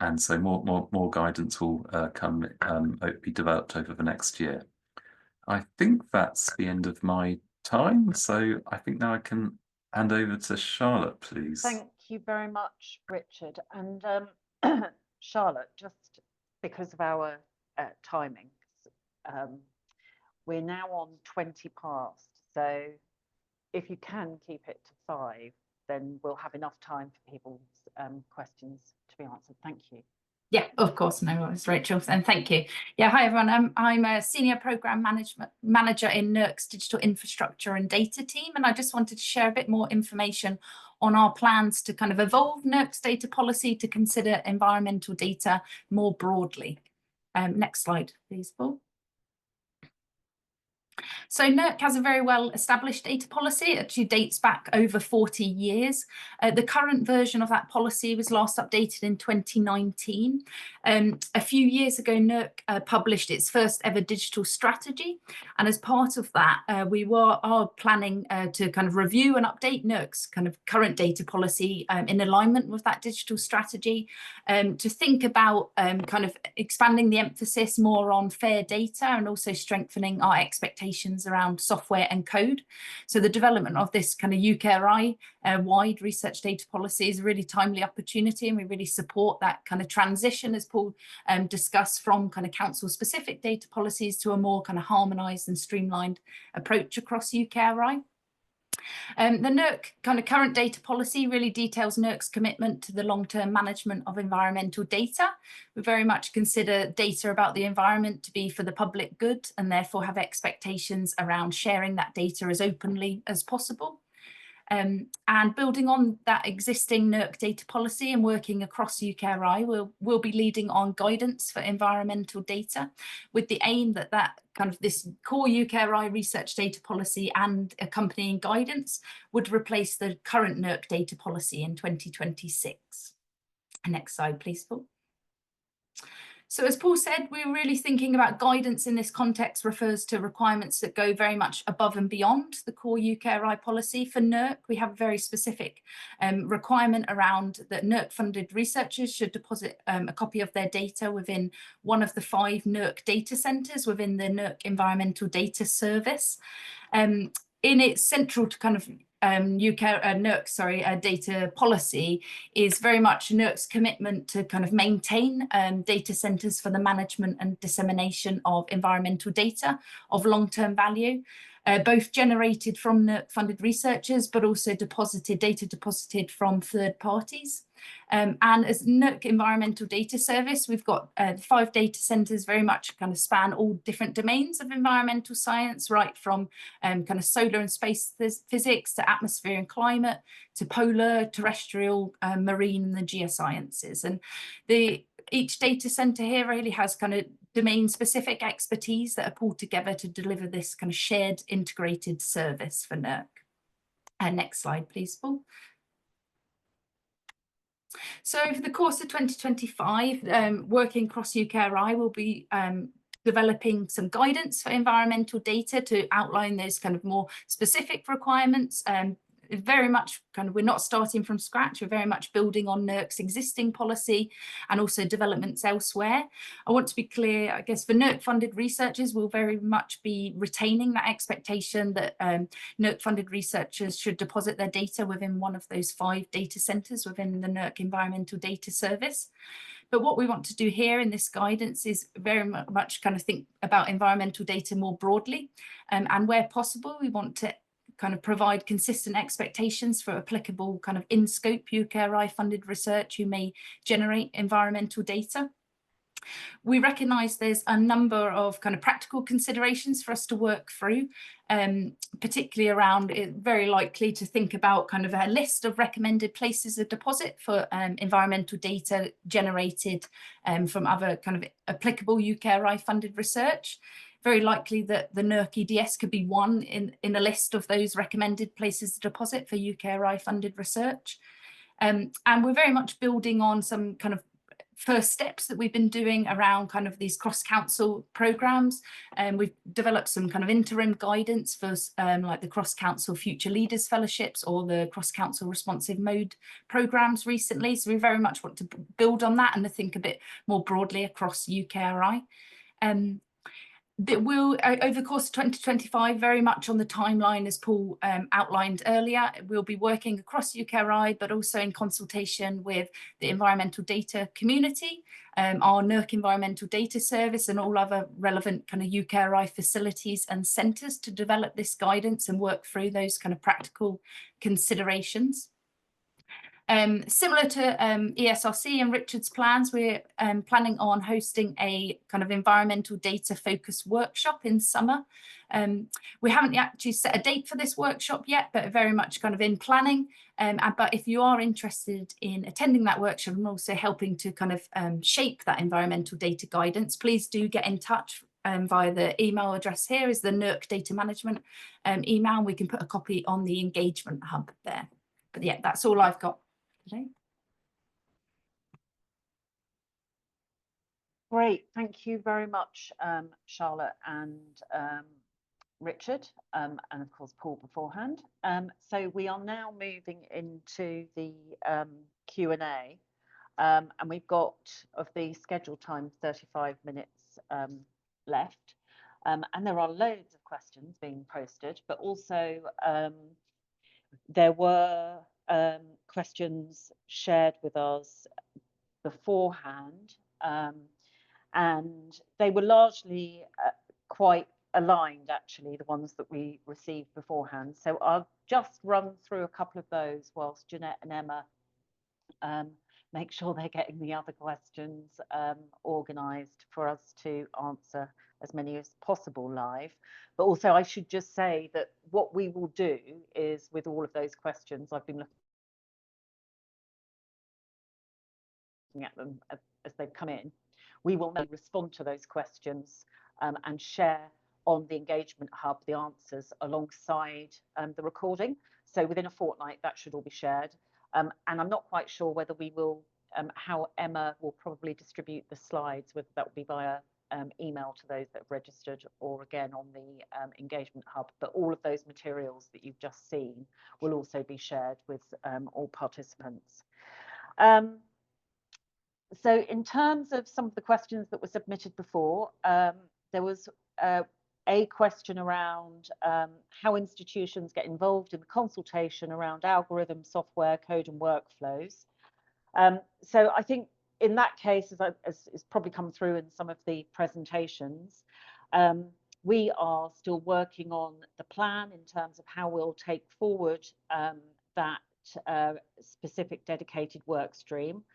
And so more guidance will be developed over the next year. I think that's the end of my time, so I think now I can hand over to Charlotte, please. Thank you very much, Richard. And Charlotte, just because of our timing, we're now on 20 past, so if you can keep it to 5, then we'll have enough time for people's questions to be answered. Thank you. Yeah, of course, no worries, Rachel, and thank you. Yeah, hi everyone. I'm a Senior Programme Manager in NERC's Digital Infrastructure and Data team, and I just wanted to share a bit more information on our plans to kind of evolve NERC's data policy to consider environmental data more broadly. Next slide, please, Paul. So NERC has a very well established data policy. It actually dates back over 40 years. The current version of that policy was last updated in 2019. A few years ago, NERC published its first ever digital strategy. And as part of that, we are planning to kind of review and update NERC's kind of current data policy in alignment with that digital strategy, to think about kind of expanding the emphasis more on fair data and also strengthening our expectations around software and code. So the development of this kind of UKRI wide research data policy is a really timely opportunity, and we really support that kind of transition, as Paul discussed, from kind of council specific data policies to a more kind of harmonised and streamlined approach across UKRI. The NERC kind of current data policy really details NERC's commitment to the long-term management of environmental data. We very much consider data about the environment to be for the public good, and therefore have expectations around sharing that data as openly as possible. And building on that existing NERC data policy and working across UKRI, we'll be leading on guidance for environmental data, with the aim that this core UKRI research data policy and accompanying guidance would replace the current NERC data policy in 2026. Next slide, please, Paul. So as Paul said, we're really thinking about guidance in this context refers to requirements that go very much above and beyond the core UKRI policy. For NERC, we have a very specific requirement around that NERC-funded researchers should deposit a copy of their data within one of the 5 NERC data centres within the NERC Environmental Data Service. In its central to kind of NERC data policy is very much NERC's commitment to kind of maintain data centres for the management and dissemination of environmental data of long-term value, both generated from NERC-funded researchers, but also data deposited from third parties. And as NERC Environmental Data Service, we've got 5 data centres very much kind of span all different domains of environmental science, right from kind of solar and space physics to atmosphere and climate to polar, terrestrial, marine and the geosciences. And each data centre here really has kind of domain-specific expertise that are pulled together to deliver this kind of shared integrated service for NERC. Next slide, please, Paul. So over the course of 2025, working across UKRI, we'll be developing some guidance for environmental data to outline those kind of more specific requirements. Very much kind of, we're not starting from scratch, we're very much building on NERC's existing policy and also developments elsewhere. I want to be clear, I guess for NERC-funded researchers, we'll very much be retaining that expectation that NERC-funded researchers should deposit their data within one of those 5 data centres within the NERC Environmental Data Service. But what we want to do here in this guidance is very much kind of think about environmental data more broadly, and where possible, we want to kind of provide consistent expectations for applicable kind of in-scope UKRI funded research who may generate environmental data. We recognise there's a number of kind of practical considerations for us to work through, particularly around it, very likely to think about kind of a list of recommended places of deposit for environmental data generated from other kind of applicable UKRI funded research. Very likely that the NERC EDS could be one in a list of those recommended places to deposit for UKRI funded research. And we're very much building on some kind of first steps that we've been doing around kind of these cross-council programmes. We've developed some kind of interim guidance for like the cross-council Future Leaders Fellowships or the cross-council Responsive Mode programmes recently. So we very much want to build on that and to think a bit more broadly across UKRI. That will, over the course of 2025, very much on the timeline as Paul outlined earlier, we'll be working across UKRI, but also in consultation with the environmental data community, our NERC Environmental Data Service and all other relevant kind of UKRI facilities and centres to develop this guidance and work through those kind of practical considerations. Similar to ESRC and Richard's plans, we're planning on hosting a kind of environmental data focused workshop in summer. We haven't actually set a date for this workshop yet, but very much kind of in planning. But if you are interested in attending that workshop and also helping to kind of shape that environmental data guidance, please do get in touch via the email address here is the NERC data management email. We can put a copy on the engagement hub there. But yeah, that's all I've got today. Great, thank you very much, Charlotte and Richard, and of course Paul beforehand. So we are now moving into the Q&A, and we've got, of the scheduled time, 35 minutes left, and there are loads of questions being posted, but also there were questions shared with us beforehand, and they were largely quite aligned, actually, the ones that we received beforehand. So I'll just run through a couple of those whilst Jeanette and Emma make sure they're getting the other questions organised for us to answer as many as possible live. But also I should just say that what we will do is, with all of those questions, I've been looking at them as they've come in, we will respond to those questions and share on the engagement hub the answers alongside the recording. So within a fortnight that should all be shared, and I'm not quite sure whether we will, how Emma will probably distribute the slides, whether that will be via email to those that have registered or again on the engagement hub, but all of those materials that you've just seen will also be shared with all participants. So in terms of some of the questions that were submitted before, there was a question around how institutions get involved in the consultation around algorithm, software, code and workflows. So I think in that case, as it's probably come through in some of the presentations, we are still working on the plan in terms of how we'll take forward that specific dedicated work stream.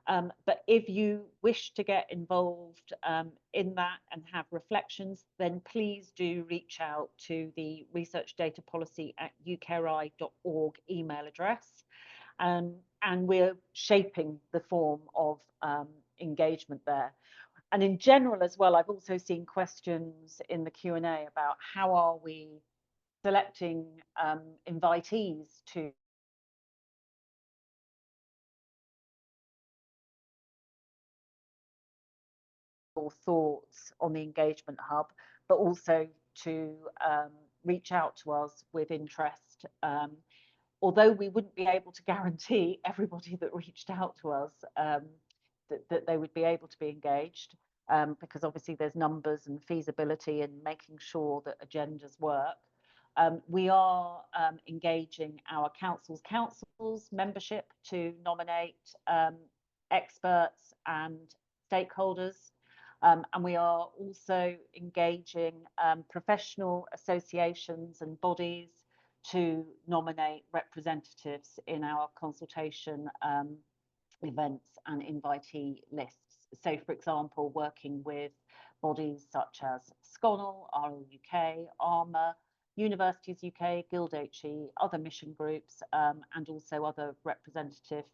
But if you wish to get involved in that and have reflections, then please do reach out to the researchdatapolicy@ukri.org email address. And we're shaping the form of engagement there. And in general as well, I've also seen questions in the Q&A about how are we selecting invitees to thoughts on the engagement hub, but also to reach out to us with interest. Although we wouldn't be able to guarantee everybody that reached out to us that they would be able to be engaged, because obviously there's numbers and feasibility and making sure that agendas work. We are engaging our council's membership to nominate experts and stakeholders. And we are also engaging professional associations and bodies to nominate representatives in our consultation events and invitee lists. So, for example, working with bodies such as SCONAL, RL UK, ARMA, Universities UK, Guild HE, other mission groups, and also other representative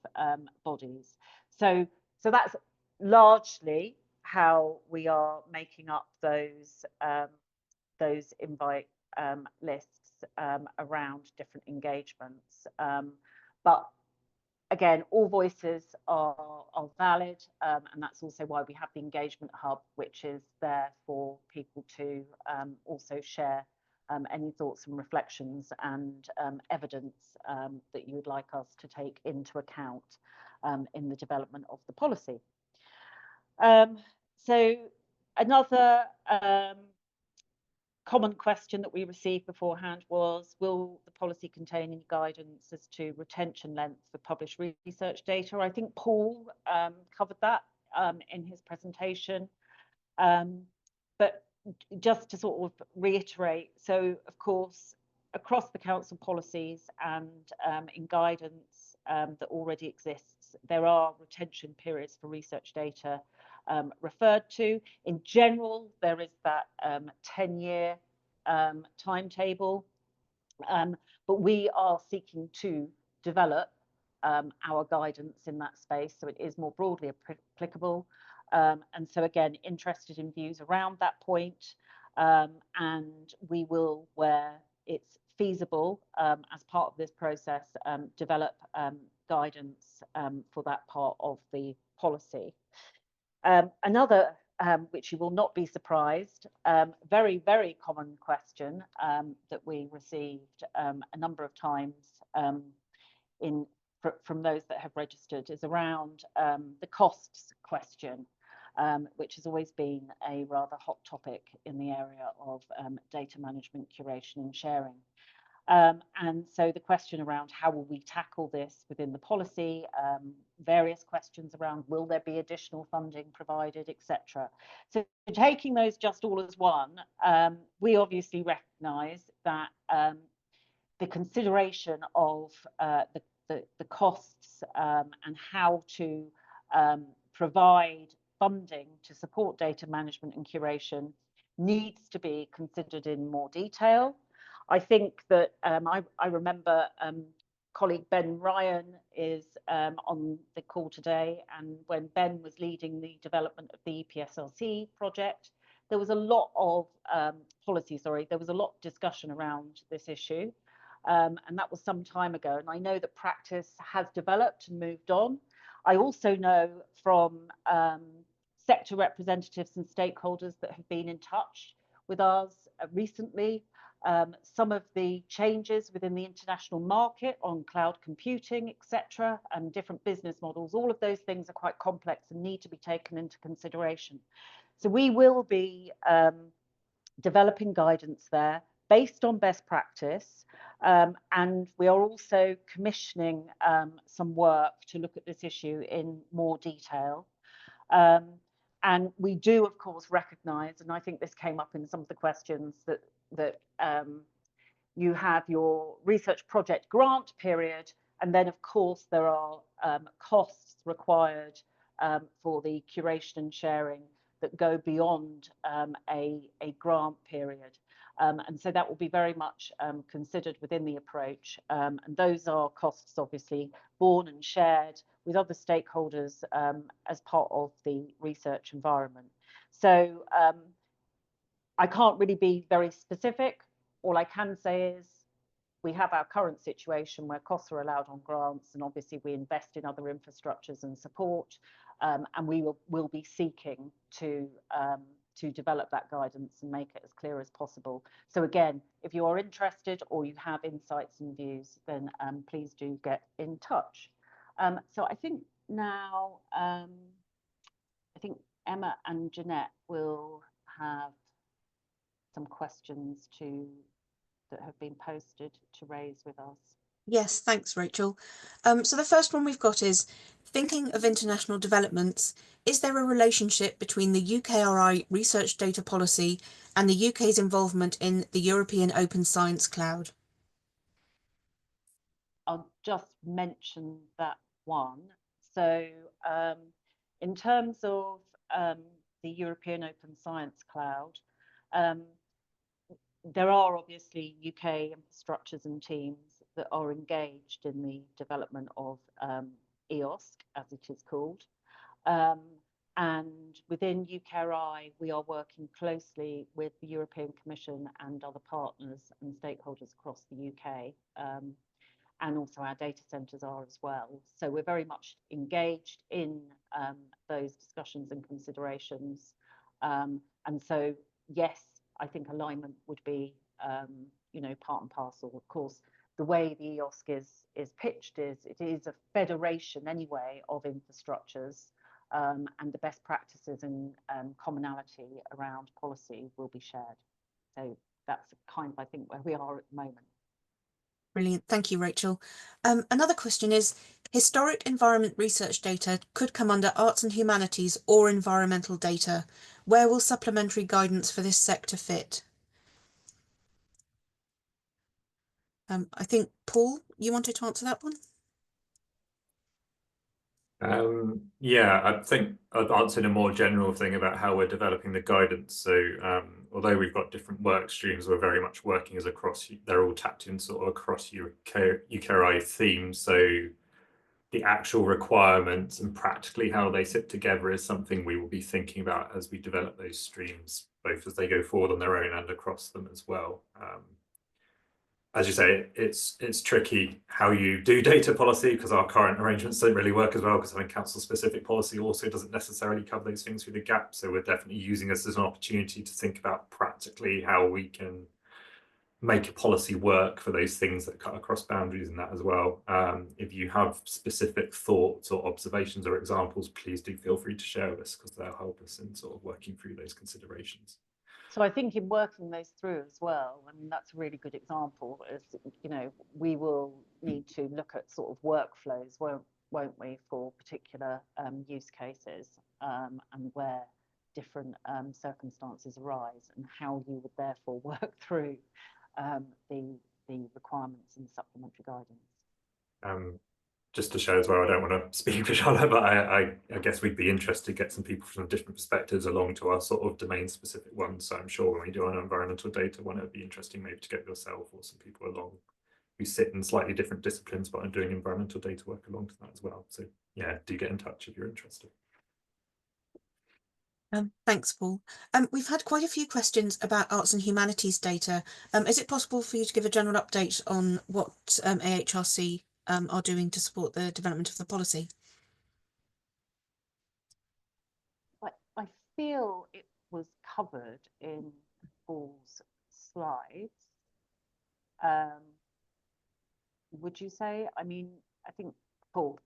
bodies. So that's largely how we are making up those invite lists around different engagements. But again, all voices are valid, and that's also why we have the engagement hub, which is there for people to also share any thoughts and reflections and evidence that you would like us to take into account in the development of the policy. So another common question that we received beforehand was, will the policy contain any guidance as to retention length for published research data? I think Paul covered that in his presentation, but just to sort of reiterate, so of course across the council policies and in guidance that already exists, there are retention periods for research data referred to. In general, there is that 10-year timetable, but we are seeking to develop our guidance in that space so it is more broadly applicable. And so again, interested in views around that point, and we will, where it's feasible, as part of this process, develop guidance for that part of the policy. Another, which you will not be surprised, very, very common question that we received a number of times from those that have registered is around the costs question, which has always been a rather hot topic in the area of data management, curation and sharing. And so the question around how will we tackle this within the policy, various questions around will there be additional funding provided, etc. So taking those just all as one, we obviously recognise that the consideration of the costs and how to provide funding to support data management and curation needs to be considered in more detail. I think that I remember colleague Ben Ryan is on the call today, and when Ben was leading the development of the EPSRC project, there was a lot of there was a lot of discussion around this issue, and that was some time ago, and I know that practice has developed and moved on. I also know from sector representatives and stakeholders that have been in touch with us recently, some of the changes within the international market on cloud computing, etc., and different business models, all of those things are quite complex and need to be taken into consideration. So we will be developing guidance there based on best practice, and we are also commissioning some work to look at this issue in more detail. And we do, of course, recognise, and I think this came up in some of the questions, that you have your research project grant period, and then, of course, there are costs required for the curation and sharing that go beyond a grant period. And so that will be very much considered within the approach. And those are costs, obviously, borne and shared with other stakeholders as part of the research environment. So I can't really be very specific. All I can say is we have our current situation where costs are allowed on grants, and obviously we invest in other infrastructures and support, and we will be seeking to develop that guidance and make it as clear as possible. So again, if you are interested or you have insights and views, then please do get in touch. So I think now, I think Emma and Jeanette will have some questions that have been posted to raise with us. Yes, thanks, Rachel. So the first one we've got is, thinking of international developments, is there a relationship between the UKRI research data policy and the UK's involvement in the European Open Science Cloud? I'll just mention that one. So in terms of the European Open Science Cloud, there are obviously UK infrastructures and teams that are engaged in the development of EOSC, as it is called. And within UKRI, we are working closely with the European Commission and other partners and stakeholders across the UK. And also our data centres are as well. So we're very much engaged in those discussions and considerations. And so, yes, I think alignment would be, you know, part and parcel. Of course, the way the EOSC is pitched is it is a federation anyway of infrastructures, and the best practices and commonality around policy will be shared. So that's kind of, I think, where we are at the moment. Brilliant. Thank you, Rachel. Another question is, historic environment research data could come under arts and humanities or environmental data. Where will supplementary guidance for this sector fit? I think, Paul, you wanted to answer that one? Yeah, I think I'd answer in a more general thing about how we're developing the guidance. So although we've got different work streams, we're very much working as they're all tapped in sort of across UKRI themes. So the actual requirements and practically how they sit together is something we will be thinking about as we develop those streams, both as they go forward on their own and across them as well. As you say, it's tricky how you do data policy because our current arrangements don't really work as well, because having council specific policy also doesn't necessarily cover those things through the gap. So we're definitely using this as an opportunity to think about practically how we can make a policy work for those things that cut across boundaries and that as well. If you have specific thoughts or observations or examples, please do feel free to share with us, because they'll help us in sort of working through those considerations. So I think in working those through as well, I mean, that's a really good example, is, you know, we will need to look at sort of workflows, won't we, for particular use cases, and where different circumstances arise, and how you would therefore work through the requirements and supplementary guidance. Just to share as well, I don't want to speak for Charlotte, but I guess we'd be interested to get some people from different perspectives along to our sort of domain specific ones. So I'm sure when we do an environmental data one, it would be interesting maybe to get yourself or some people along who sit in slightly different disciplines but are doing environmental data work along to that as well. So yeah, do get in touch if you're interested. Thanks, Paul. We've had quite a few questions about arts and humanities data. Is it possible for you to give a general update on what AHRC are doing to support the development of the policy? I feel it was covered in Paul's slides. Would you say? I mean, I think, Paul.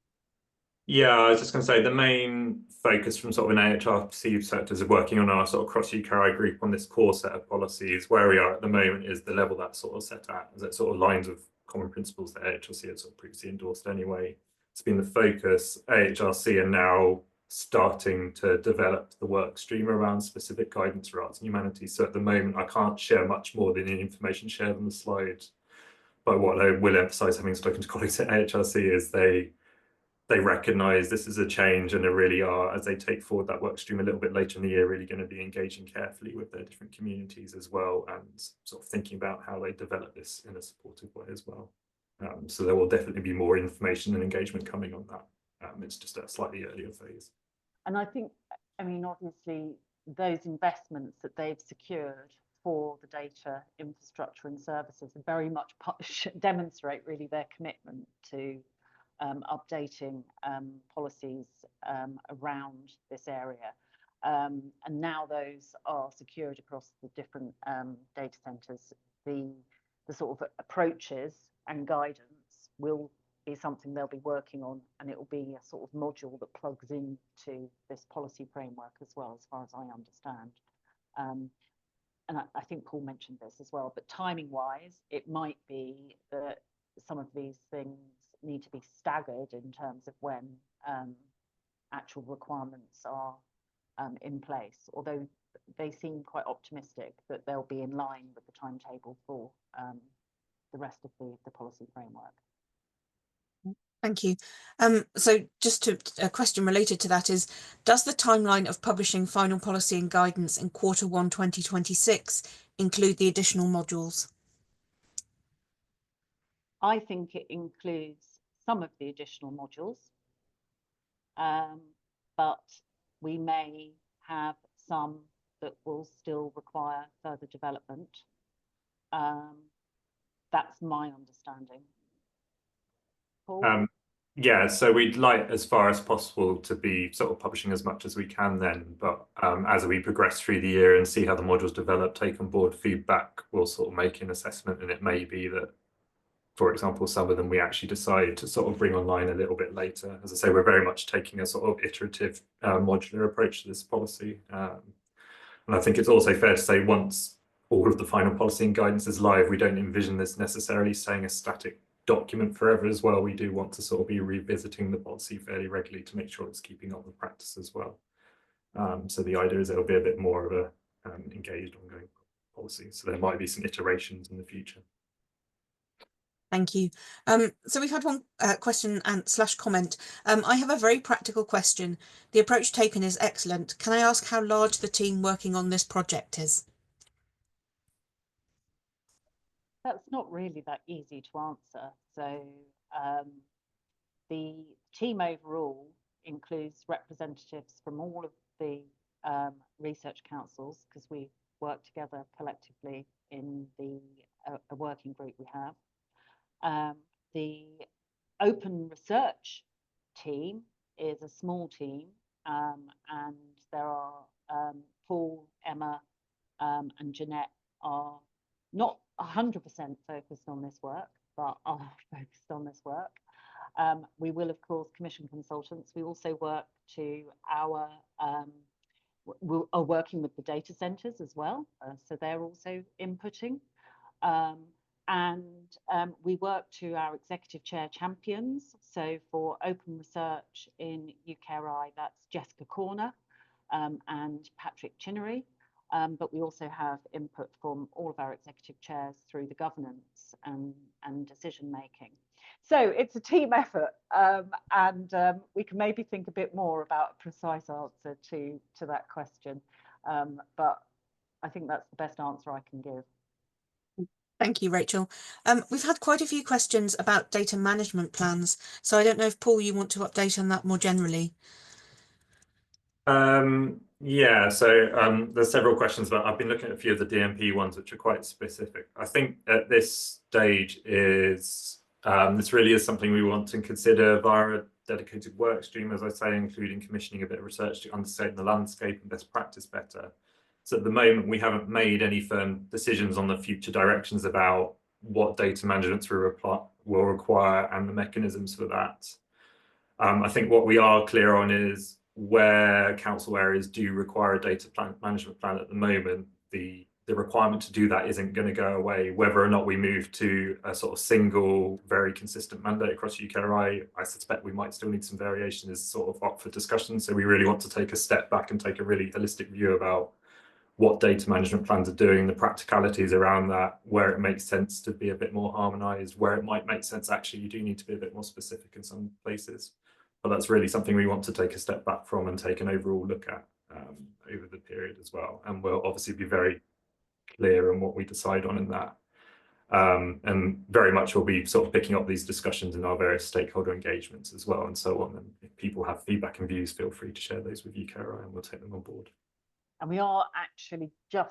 Yeah, I was just going to say the main focus from sort of an AHRC sectors of working on our sort of cross UKRI group on this core set of policies. Where we are at the moment is the level that's sort of set at, as it sort of lines with common principles that AHRC had sort of previously endorsed anyway. It's been the focus. AHRC are now starting to develop the work stream around specific guidance for arts and humanities. So at the moment, I can't share much more than the information shared on the slide. But what I will emphasise, having spoken to colleagues at AHRC, is they recognise this is a change, and they really are, as they take forward that work stream a little bit later in the year, really going to be engaging carefully with their different communities as well, and sort of thinking about how they develop this in a supportive way as well. So there will definitely be more information and engagement coming on that. It's just a slightly earlier phase. And I think, I mean, obviously, those investments that they've secured for the data infrastructure and services are very much demonstrate really their commitment to updating policies around this area. And now those are secured across the different data centres. The sort of approaches and guidance will be something they'll be working on, and it will be a sort of module that plugs into this policy framework as well, as far as I understand. And I think Paul mentioned this as well, but timing wise, it might be that some of these things need to be staggered in terms of when actual requirements are in place, although they seem quite optimistic that they'll be in line with the timetable for the rest of the policy framework. Thank you. So just a question related to that is, does the timeline of publishing final policy and guidance in Q1 2026 include the additional modules? I think it includes some of the additional modules, but we may have some that will still require further development. That's my understanding. Paul? Yeah, so we'd like, as far as possible, to be sort of publishing as much as we can then, but as we progress through the year and see how the modules develop, take on board feedback, we'll sort of make an assessment, and it may be that, for example, some of them we actually decide to sort of bring online a little bit later. As I say, we're very much taking a sort of iterative modular approach to this policy. And I think it's also fair to say once all of the final policy and guidance is live, we don't envision this necessarily staying a static document forever as well. We do want to sort of be revisiting the policy fairly regularly to make sure it's keeping up with practice as well. So the idea is it'll be a bit more of a engaged ongoing policy. So there might be some iterations in the future. Thank you. So we've had one question and / comment. I have a very practical question. The approach taken is excellent. Can I ask how large the team working on this project is? That's not really that easy to answer. So the team overall includes representatives from all of the research councils, because we work together collectively in the a working group we have. The Open Research team is a small team, and there are Paul, Emma, and Jeanette are not 100% focused on this work, but are focused on this work. We will, of course, commission consultants. We also work to our, we are working with the data centres as well, so they're also inputting. We work to our executive chair champions. So for Open Research in UKRI, that's Jessica Corner and Patrick Chinnery. But we also have input from all of our executive chairs through the governance and decision making. So it's a team effort, and we can maybe think a bit more about a precise answer to that question. But I think that's the best answer I can give. Thank you, Rachel. We've had quite a few questions about data management plans. So I don't know if, Paul, you want to update on that more generally. Yeah, so there's several questions about, I've been looking at a few of the DMP ones, which are quite specific. I think at this stage is, this really is something we want to consider via a dedicated work stream, as I say, including commissioning a bit of research to understand the landscape and best practice better. So at the moment, we haven't made any firm decisions on the future directions about what data management will require and the mechanisms for that. I think what we are clear on is where council areas do require a data management plan at the moment, the requirement to do that isn't going to go away. Whether or not we move to a sort of single, very consistent mandate across UKRI, I suspect we might still need some variation, is sort of up for discussion. So we really want to take a step back and take a really holistic view about what data management plans are doing, the practicalities around that, where it makes sense to be a bit more harmonized, where it might make sense actually you do need to be a bit more specific in some places. But that's really something we want to take a step back from and take an overall look at over the period as well. And we'll obviously be very clear on what we decide on in that. And very much we'll be sort of picking up these discussions in our various stakeholder engagements as well and so on. And if people have feedback and views, feel free to share those with UKRI and we'll take them on board. And we are actually just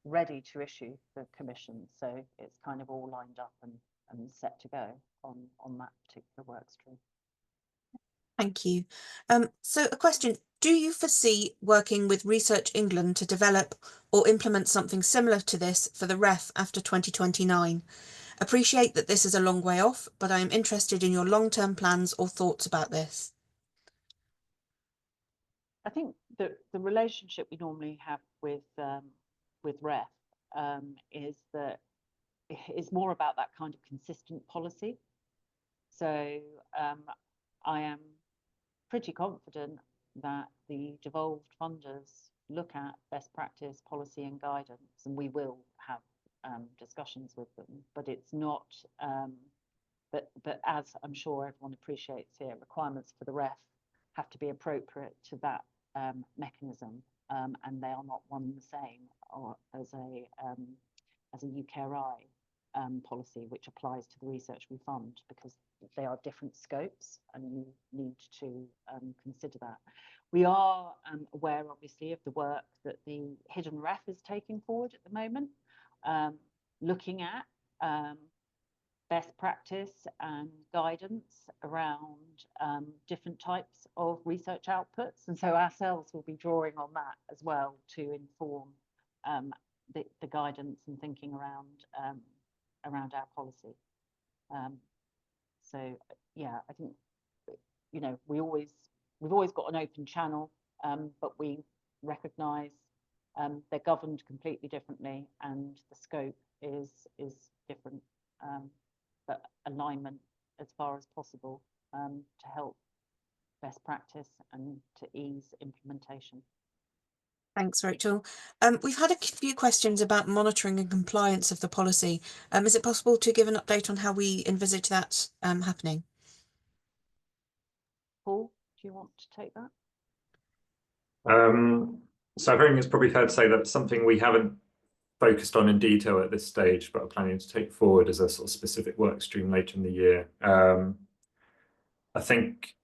ready to issue the commission. So it's kind of all lined up and set to go on that particular work stream. Thank you. So a question, do you foresee working with Research England to develop or implement something similar to this for the REF after 2029? Appreciate that this is a long way off, but I am interested in your long-term plans or thoughts about this. I think the relationship we normally have with REF is that it's more about that kind of consistent policy. So I am pretty confident that the devolved funders look at best practice policy and guidance, and we will have discussions with them, but it's not but as I'm sure everyone appreciates here, requirements for the REF have to be appropriate to that mechanism, and they are not one and the same or as a UKRI policy which applies to the research we fund, because they are different scopes and you need to consider that. We are aware obviously of the work that the Hidden REF is taking forward at the moment, looking at best practice and guidance around different types of research outputs, and so ourselves will be drawing on that as well to inform the guidance and thinking around our policy. So yeah, I think, you know, we've always got an open channel, but we recognise they're governed completely differently and the scope is different, but alignment as far as possible to help best practice and to ease implementation. Thanks, Rachel. We've had a few questions about monitoring and compliance of the policy. Is it possible to give an update on how we envisage that happening? Paul, do you want to take that? So I think it's probably fair to say that it's something we haven't focused on in detail at this stage, but are planning to take forward as a sort of specific work stream later in the year. I think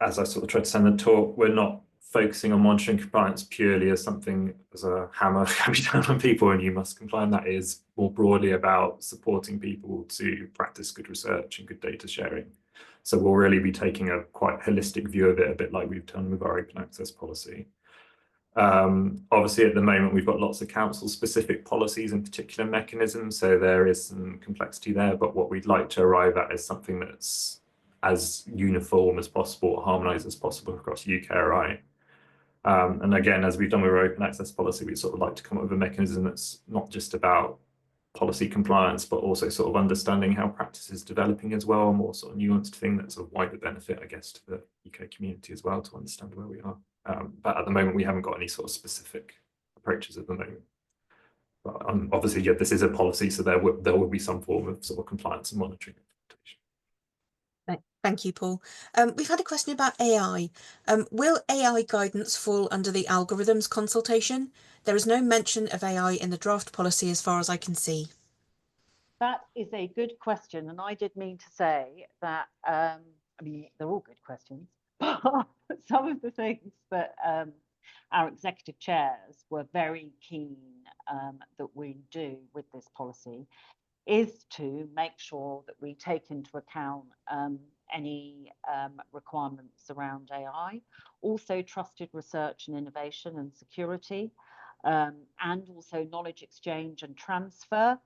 as I sort of tried to say in the talk, we're not focusing on monitoring compliance purely as something, as a hammer coming down on people and you must comply. And that is more broadly about supporting people to practice good research and good data sharing. So we'll really be taking a quite holistic view of it, a bit like we've done with our open access policy. Obviously, at the moment, we've got lots of council-specific policies and particular mechanisms, so there is some complexity there. But what we'd like to arrive at is something that's as uniform as possible, harmonised as possible across UKRI. And again, as we've done with our open access policy, we sort of like to come up with a mechanism that's not just about policy compliance, but also sort of understanding how practice is developing as well, a more sort of nuanced thing that's of wider benefit, I guess, to the UK community as well, to understand where we are. But at the moment, we haven't got any sort of specific approaches at the moment. But obviously, yeah, this is a policy, so there will be some form of sort of compliance and monitoring. Thank you, Paul. We've had a question about AI. Will AI guidance fall under the algorithms consultation? There is no mention of AI in the draft policy as far as I can see. That is a good question, and I did mean to say that, I mean, they're all good questions, but some of the things that our executive chairs were very keen that we do with this policy is to make sure that we take into account any requirements around AI, also trusted research and innovation and security, and also knowledge exchange and transfer,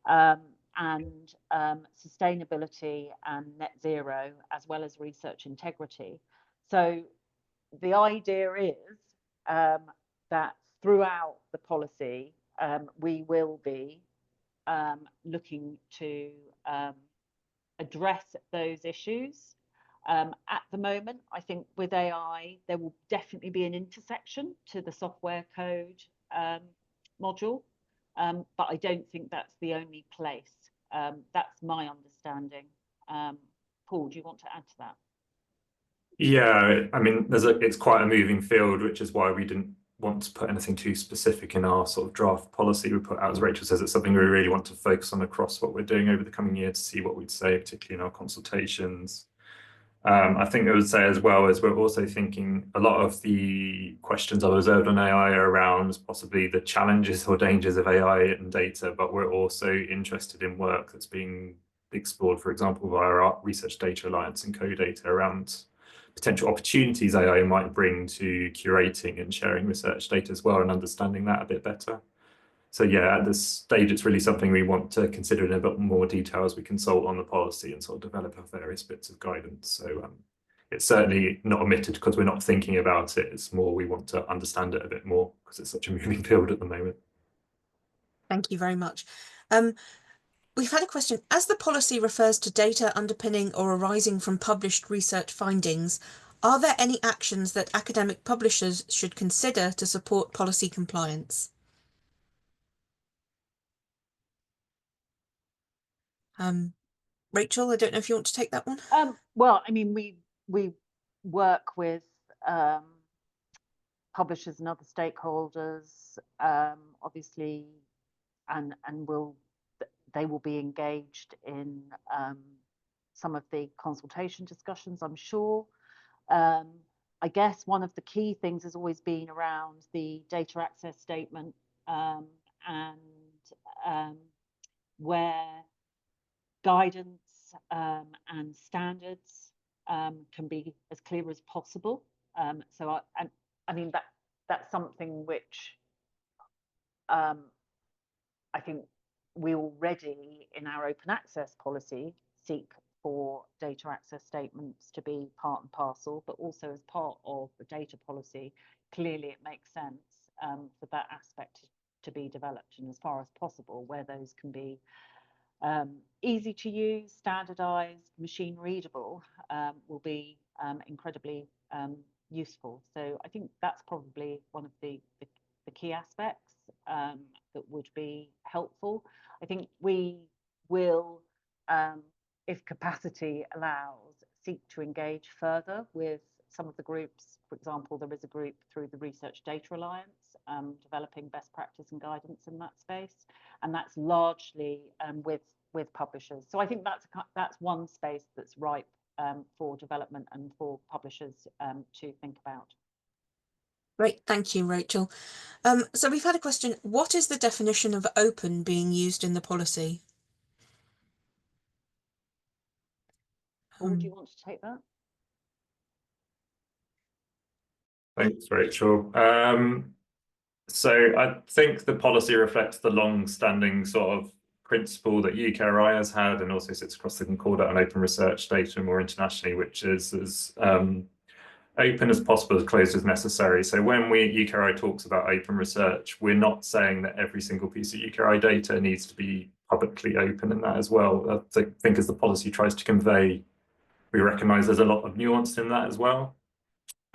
and sustainability and net zero, as well as research integrity. So the idea is that throughout the policy, we will be looking to address those issues. At the moment, I think with AI, there will definitely be an intersection to the software code module, but I don't think that's the only place. That's my understanding. Paul, do you want to add to that? Yeah, I mean, it's quite a moving field, which is why we didn't want to put anything too specific in our sort of draft policy we put out. As Rachel says, it's something we really want to focus on across what we're doing over the coming year to see what we'd say, particularly in our consultations. I think I would say as well as we're also thinking a lot of the questions I observed on AI are around possibly the challenges or dangers of AI and data, but we're also interested in work that's being explored, for example, via our Research Data Alliance and CoData around potential opportunities AI might bring to curating and sharing research data as well and understanding that a bit better. So yeah, at this stage, it's really something we want to consider in a bit more detail as we consult on the policy and sort of develop our various bits of guidance. So it's certainly not omitted because we're not thinking about it. It's more we want to understand it a bit more because it's such a moving field at the moment. Thank you very much. We've had a question. As the policy refers to data underpinning or arising from published research findings, are there any actions that academic publishers should consider to support policy compliance? Rachel, I don't know if you want to take that one. Well, I mean, we work with publishers and other stakeholders, obviously, and they will be engaged in some of the consultation discussions, I'm sure. I guess one of the key things has always been around the data access statement and where guidance and standards can be as clear as possible. So I mean that's something which I think we already in our open access policy seek for data access statements to be part and parcel, but also as part of the data policy, clearly it makes sense for that aspect to be developed, and as far as possible where those can be easy to use, standardized, machine readable, will be incredibly useful. So I think that's probably one of the key aspects that would be helpful. I think we will, if capacity allows, seek to engage further with some of the groups. For example, there is a group through the Research Data Alliance developing best practice and guidance in that space, and that's largely with publishers. So I think that's one space that's ripe for development and for publishers to think about. Great, thank you, Rachel. So we've had a question, what is the definition of open being used in the policy? Or do you want to take that? Thanks, Rachel. So I think the policy reflects the long-standing sort of principle that UKRI has had, and also sits across the Concordat on open research data more internationally, which is as open as possible, as closed as necessary. So when UKRI talks about open research, we're not saying that every single piece of UKRI data needs to be publicly open in that as well. I think as the policy tries to convey, we recognise there's a lot of nuance in that as well.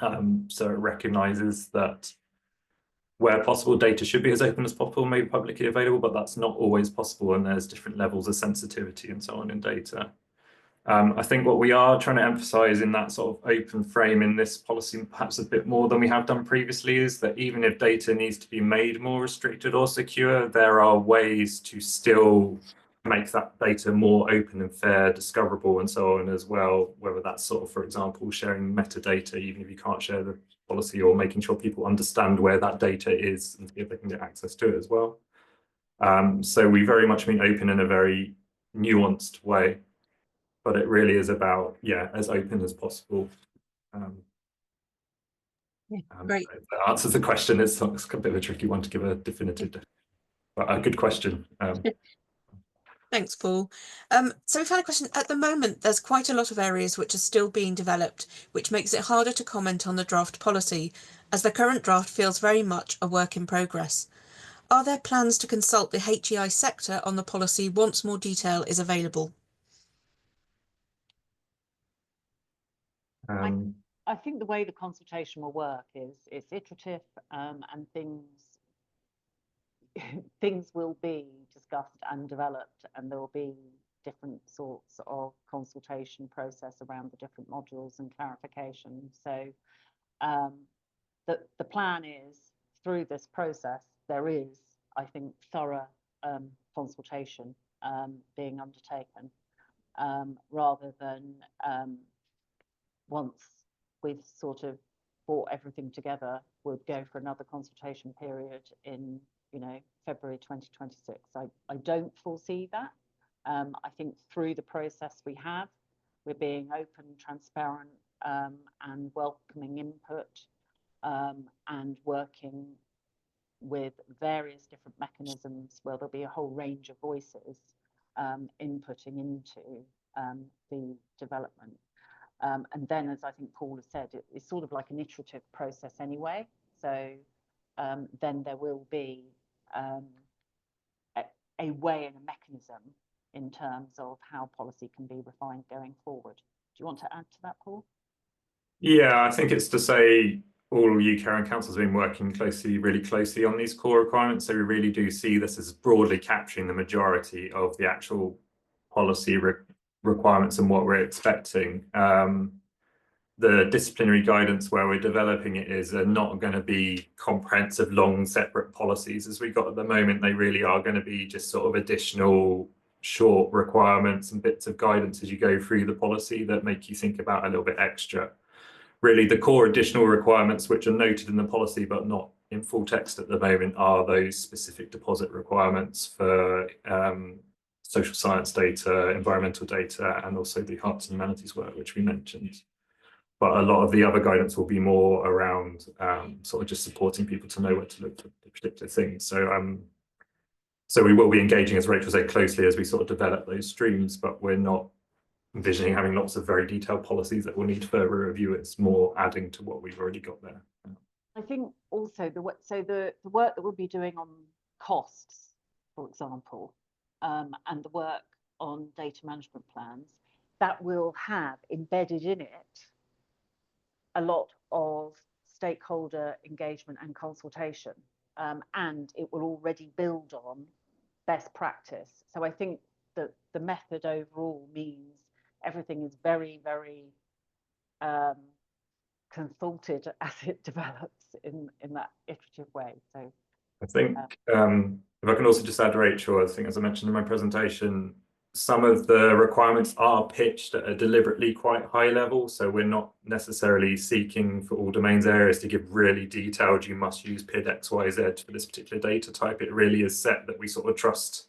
So it recognises that where possible, data should be as open as possible, made publicly available, but that's not always possible, and there's different levels of sensitivity and so on in data. I think what we are trying to emphasise in that sort of open frame in this policy, perhaps a bit more than we have done previously, is that even if data needs to be made more restricted or secure, there are ways to still make that data more open and fair, discoverable and so on as well, whether that's sort of, for example, sharing metadata, even if you can't share the policy, or making sure people understand where that data is and if they can get access to it as well. So we very much mean open in a very nuanced way, but it really is about, yeah, as open as possible. Great. If that answers the question. It's a bit of a tricky one to give a definitive, but a good question. Thanks, Paul. So we've had a question. At the moment, there's quite a lot of areas which are still being developed, which makes it harder to comment on the draft policy, as the current draft feels very much a work in progress. Are there plans to consult the HEI sector on the policy once more detail is available? I think the way the consultation will work is it's iterative, and things will be discussed and developed, and there will be different sorts of consultation process around the different modules and clarification. So the plan is, through this process, there is, I think, thorough consultation being undertaken, rather than once we've sort of brought everything together, we'll go for another consultation period in, you know, February 2026. I don't foresee that. I think through the process we're being open, transparent, and welcoming input, and working with various different mechanisms where there'll be a whole range of voices inputting into the development. And then, as I think Paul has said, it's sort of like an iterative process anyway. So then there will be a way and a mechanism in terms of how policy can be refined going forward. Do you want to add to that, Paul? Yeah, I think it's to say all UKRI councils have been working really closely on these core requirements. So we really do see this as broadly capturing the majority of the actual policy requirements and what we're expecting. The disciplinary guidance where we're developing it is not going to be comprehensive, long, separate policies as we got at the moment. They really are going to be just sort of additional short requirements and bits of guidance as you go through the policy that make you think about a little bit extra. Really, the core additional requirements which are noted in the policy but not in full text at the moment are those specific deposit requirements for social science data, environmental data, and also the arts and humanities work, which we mentioned. But a lot of the other guidance will be more around sort of just supporting people to know where to look for particular things. So we will be engaging, as Rachel said, closely as we sort of develop those streams, but we're not envisioning having lots of very detailed policies that will need further review. It's more adding to what we've already got there. I think also the work that we'll be doing on costs, for example, and the work on data management plans, that will have embedded in it a lot of stakeholder engagement and consultation, and it will already build on best practice. So I think that the method overall means everything is very, very consulted as it develops in that iterative way. So I think if I can also just add, Rachel, I think as I mentioned in my presentation, some of the requirements are pitched at a deliberately quite high level. So we're not necessarily seeking for all domains areas to give really detailed, you must use PID XYZ for this particular data type. It really is set that we sort of trust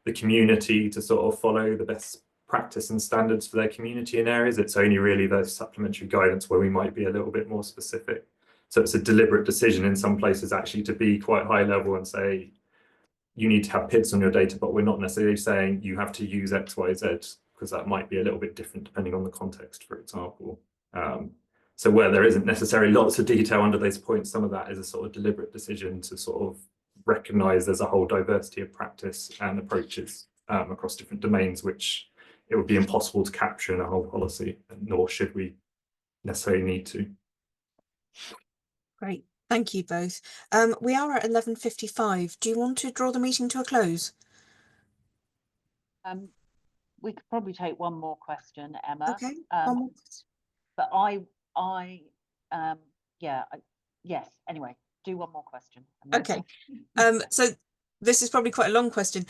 the community to sort of follow the best practice and standards for their community in areas. It's only really the supplementary guidance where we might be a little bit more specific. So it's a deliberate decision in some places actually to be quite high level and say, you need to have PIDs on your data, but we're not necessarily saying you have to use XYZ, because that might be a little bit different depending on the context, for example. So where there isn't necessarily lots of detail under those points, some of that is a sort of deliberate decision to sort of recognise there's a whole diversity of practice and approaches across different domains, which it would be impossible to capture in a whole policy, nor should we necessarily need to. Great. Thank you both. We are at 11:55. Do you want to draw the meeting to a close? We could probably take one more question, Emma. Okay. One more. But yes, anyway, do one more question. Okay. So this is probably quite a long question.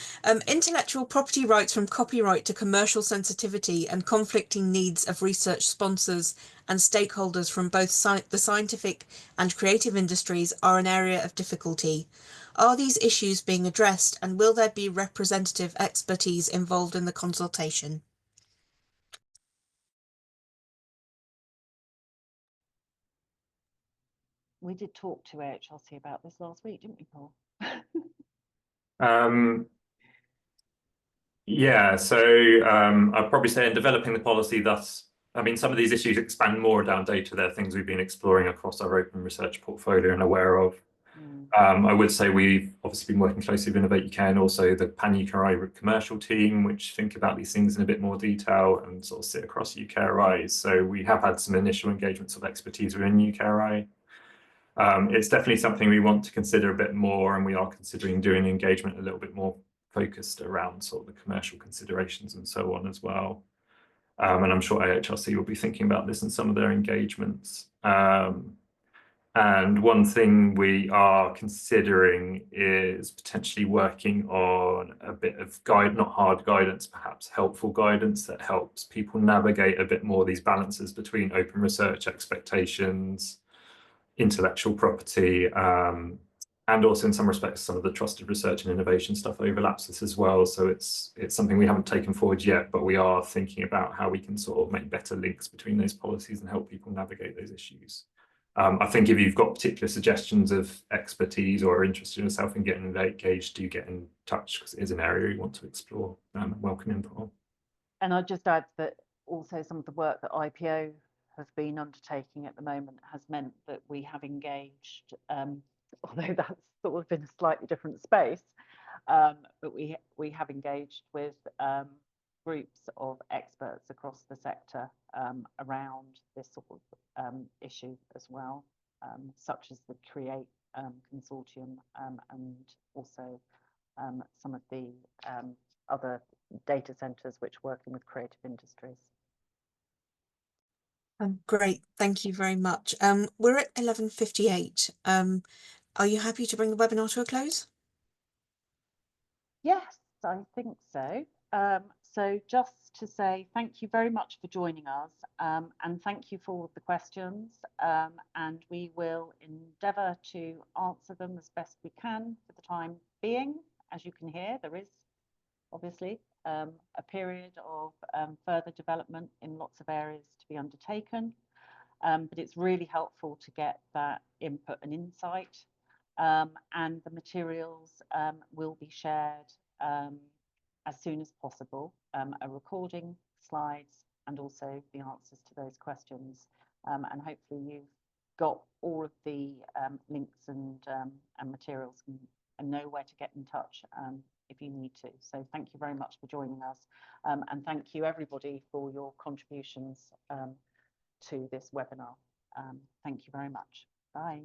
Intellectual property rights, from copyright to commercial sensitivity and conflicting needs of research sponsors and stakeholders from both the scientific and creative industries, are an area of difficulty. Are these issues being addressed, and will there be representative expertise involved in the consultation? We did talk to AHRC about this last week, didn't we, Paul? Yeah, so I'd probably say in developing the policy, I mean, some of these issues expand more down data. They're things we've been exploring across our open research portfolio and aware of. I would say we've obviously been working closely with Innovate UK and also the pan-UKRI commercial team, which think about these things in a bit more detail and sort of sit across UKRIs. So we have had some initial engagements of expertise within UKRI. It's definitely something we want to consider a bit more, and we are considering doing engagement a little bit more focused around sort of the commercial considerations and so on as well. And I'm sure AHRC will be thinking about this in some of their engagements. And one thing we are considering is potentially working on a bit of not hard guidance, perhaps helpful guidance that helps people navigate a bit more these balances between open research expectations, intellectual property, and also in some respects some of the trusted research and innovation stuff overlaps this as well. So it's something we haven't taken forward yet, but we are thinking about how we can sort of make better links between those policies and help people navigate those issues. I think if you've got particular suggestions of expertise or are interested in yourself in getting engaged, do get in touch, because it is an area you want to explore. Welcome input on. And I'd just add that also some of the work that IPO has been undertaking at the moment has meant that we have engaged, although that's sort of in a slightly different space, but we have engaged with groups of experts across the sector around this sort of issue as well, such as the CREATE consortium and also some of the other data centres which are working with creative industries. Great, thank you very much. We're at 11:58. Are you happy to bring the webinar to a close? Yes, I think so. So just to say thank you very much for joining us, and thank you for all of the questions, and we will endeavour to answer them as best we can for the time being. As you can hear, there is obviously a period of further development in lots of areas to be undertaken, but it's really helpful to get that input and insight, and the materials will be shared as soon as possible, a recording, slides, and also the answers to those questions, and hopefully you've got all of the links and materials and know where to get in touch if you need to. So thank you very much for joining us, and thank you everybody for your contributions to this webinar. Thank you very much. Bye.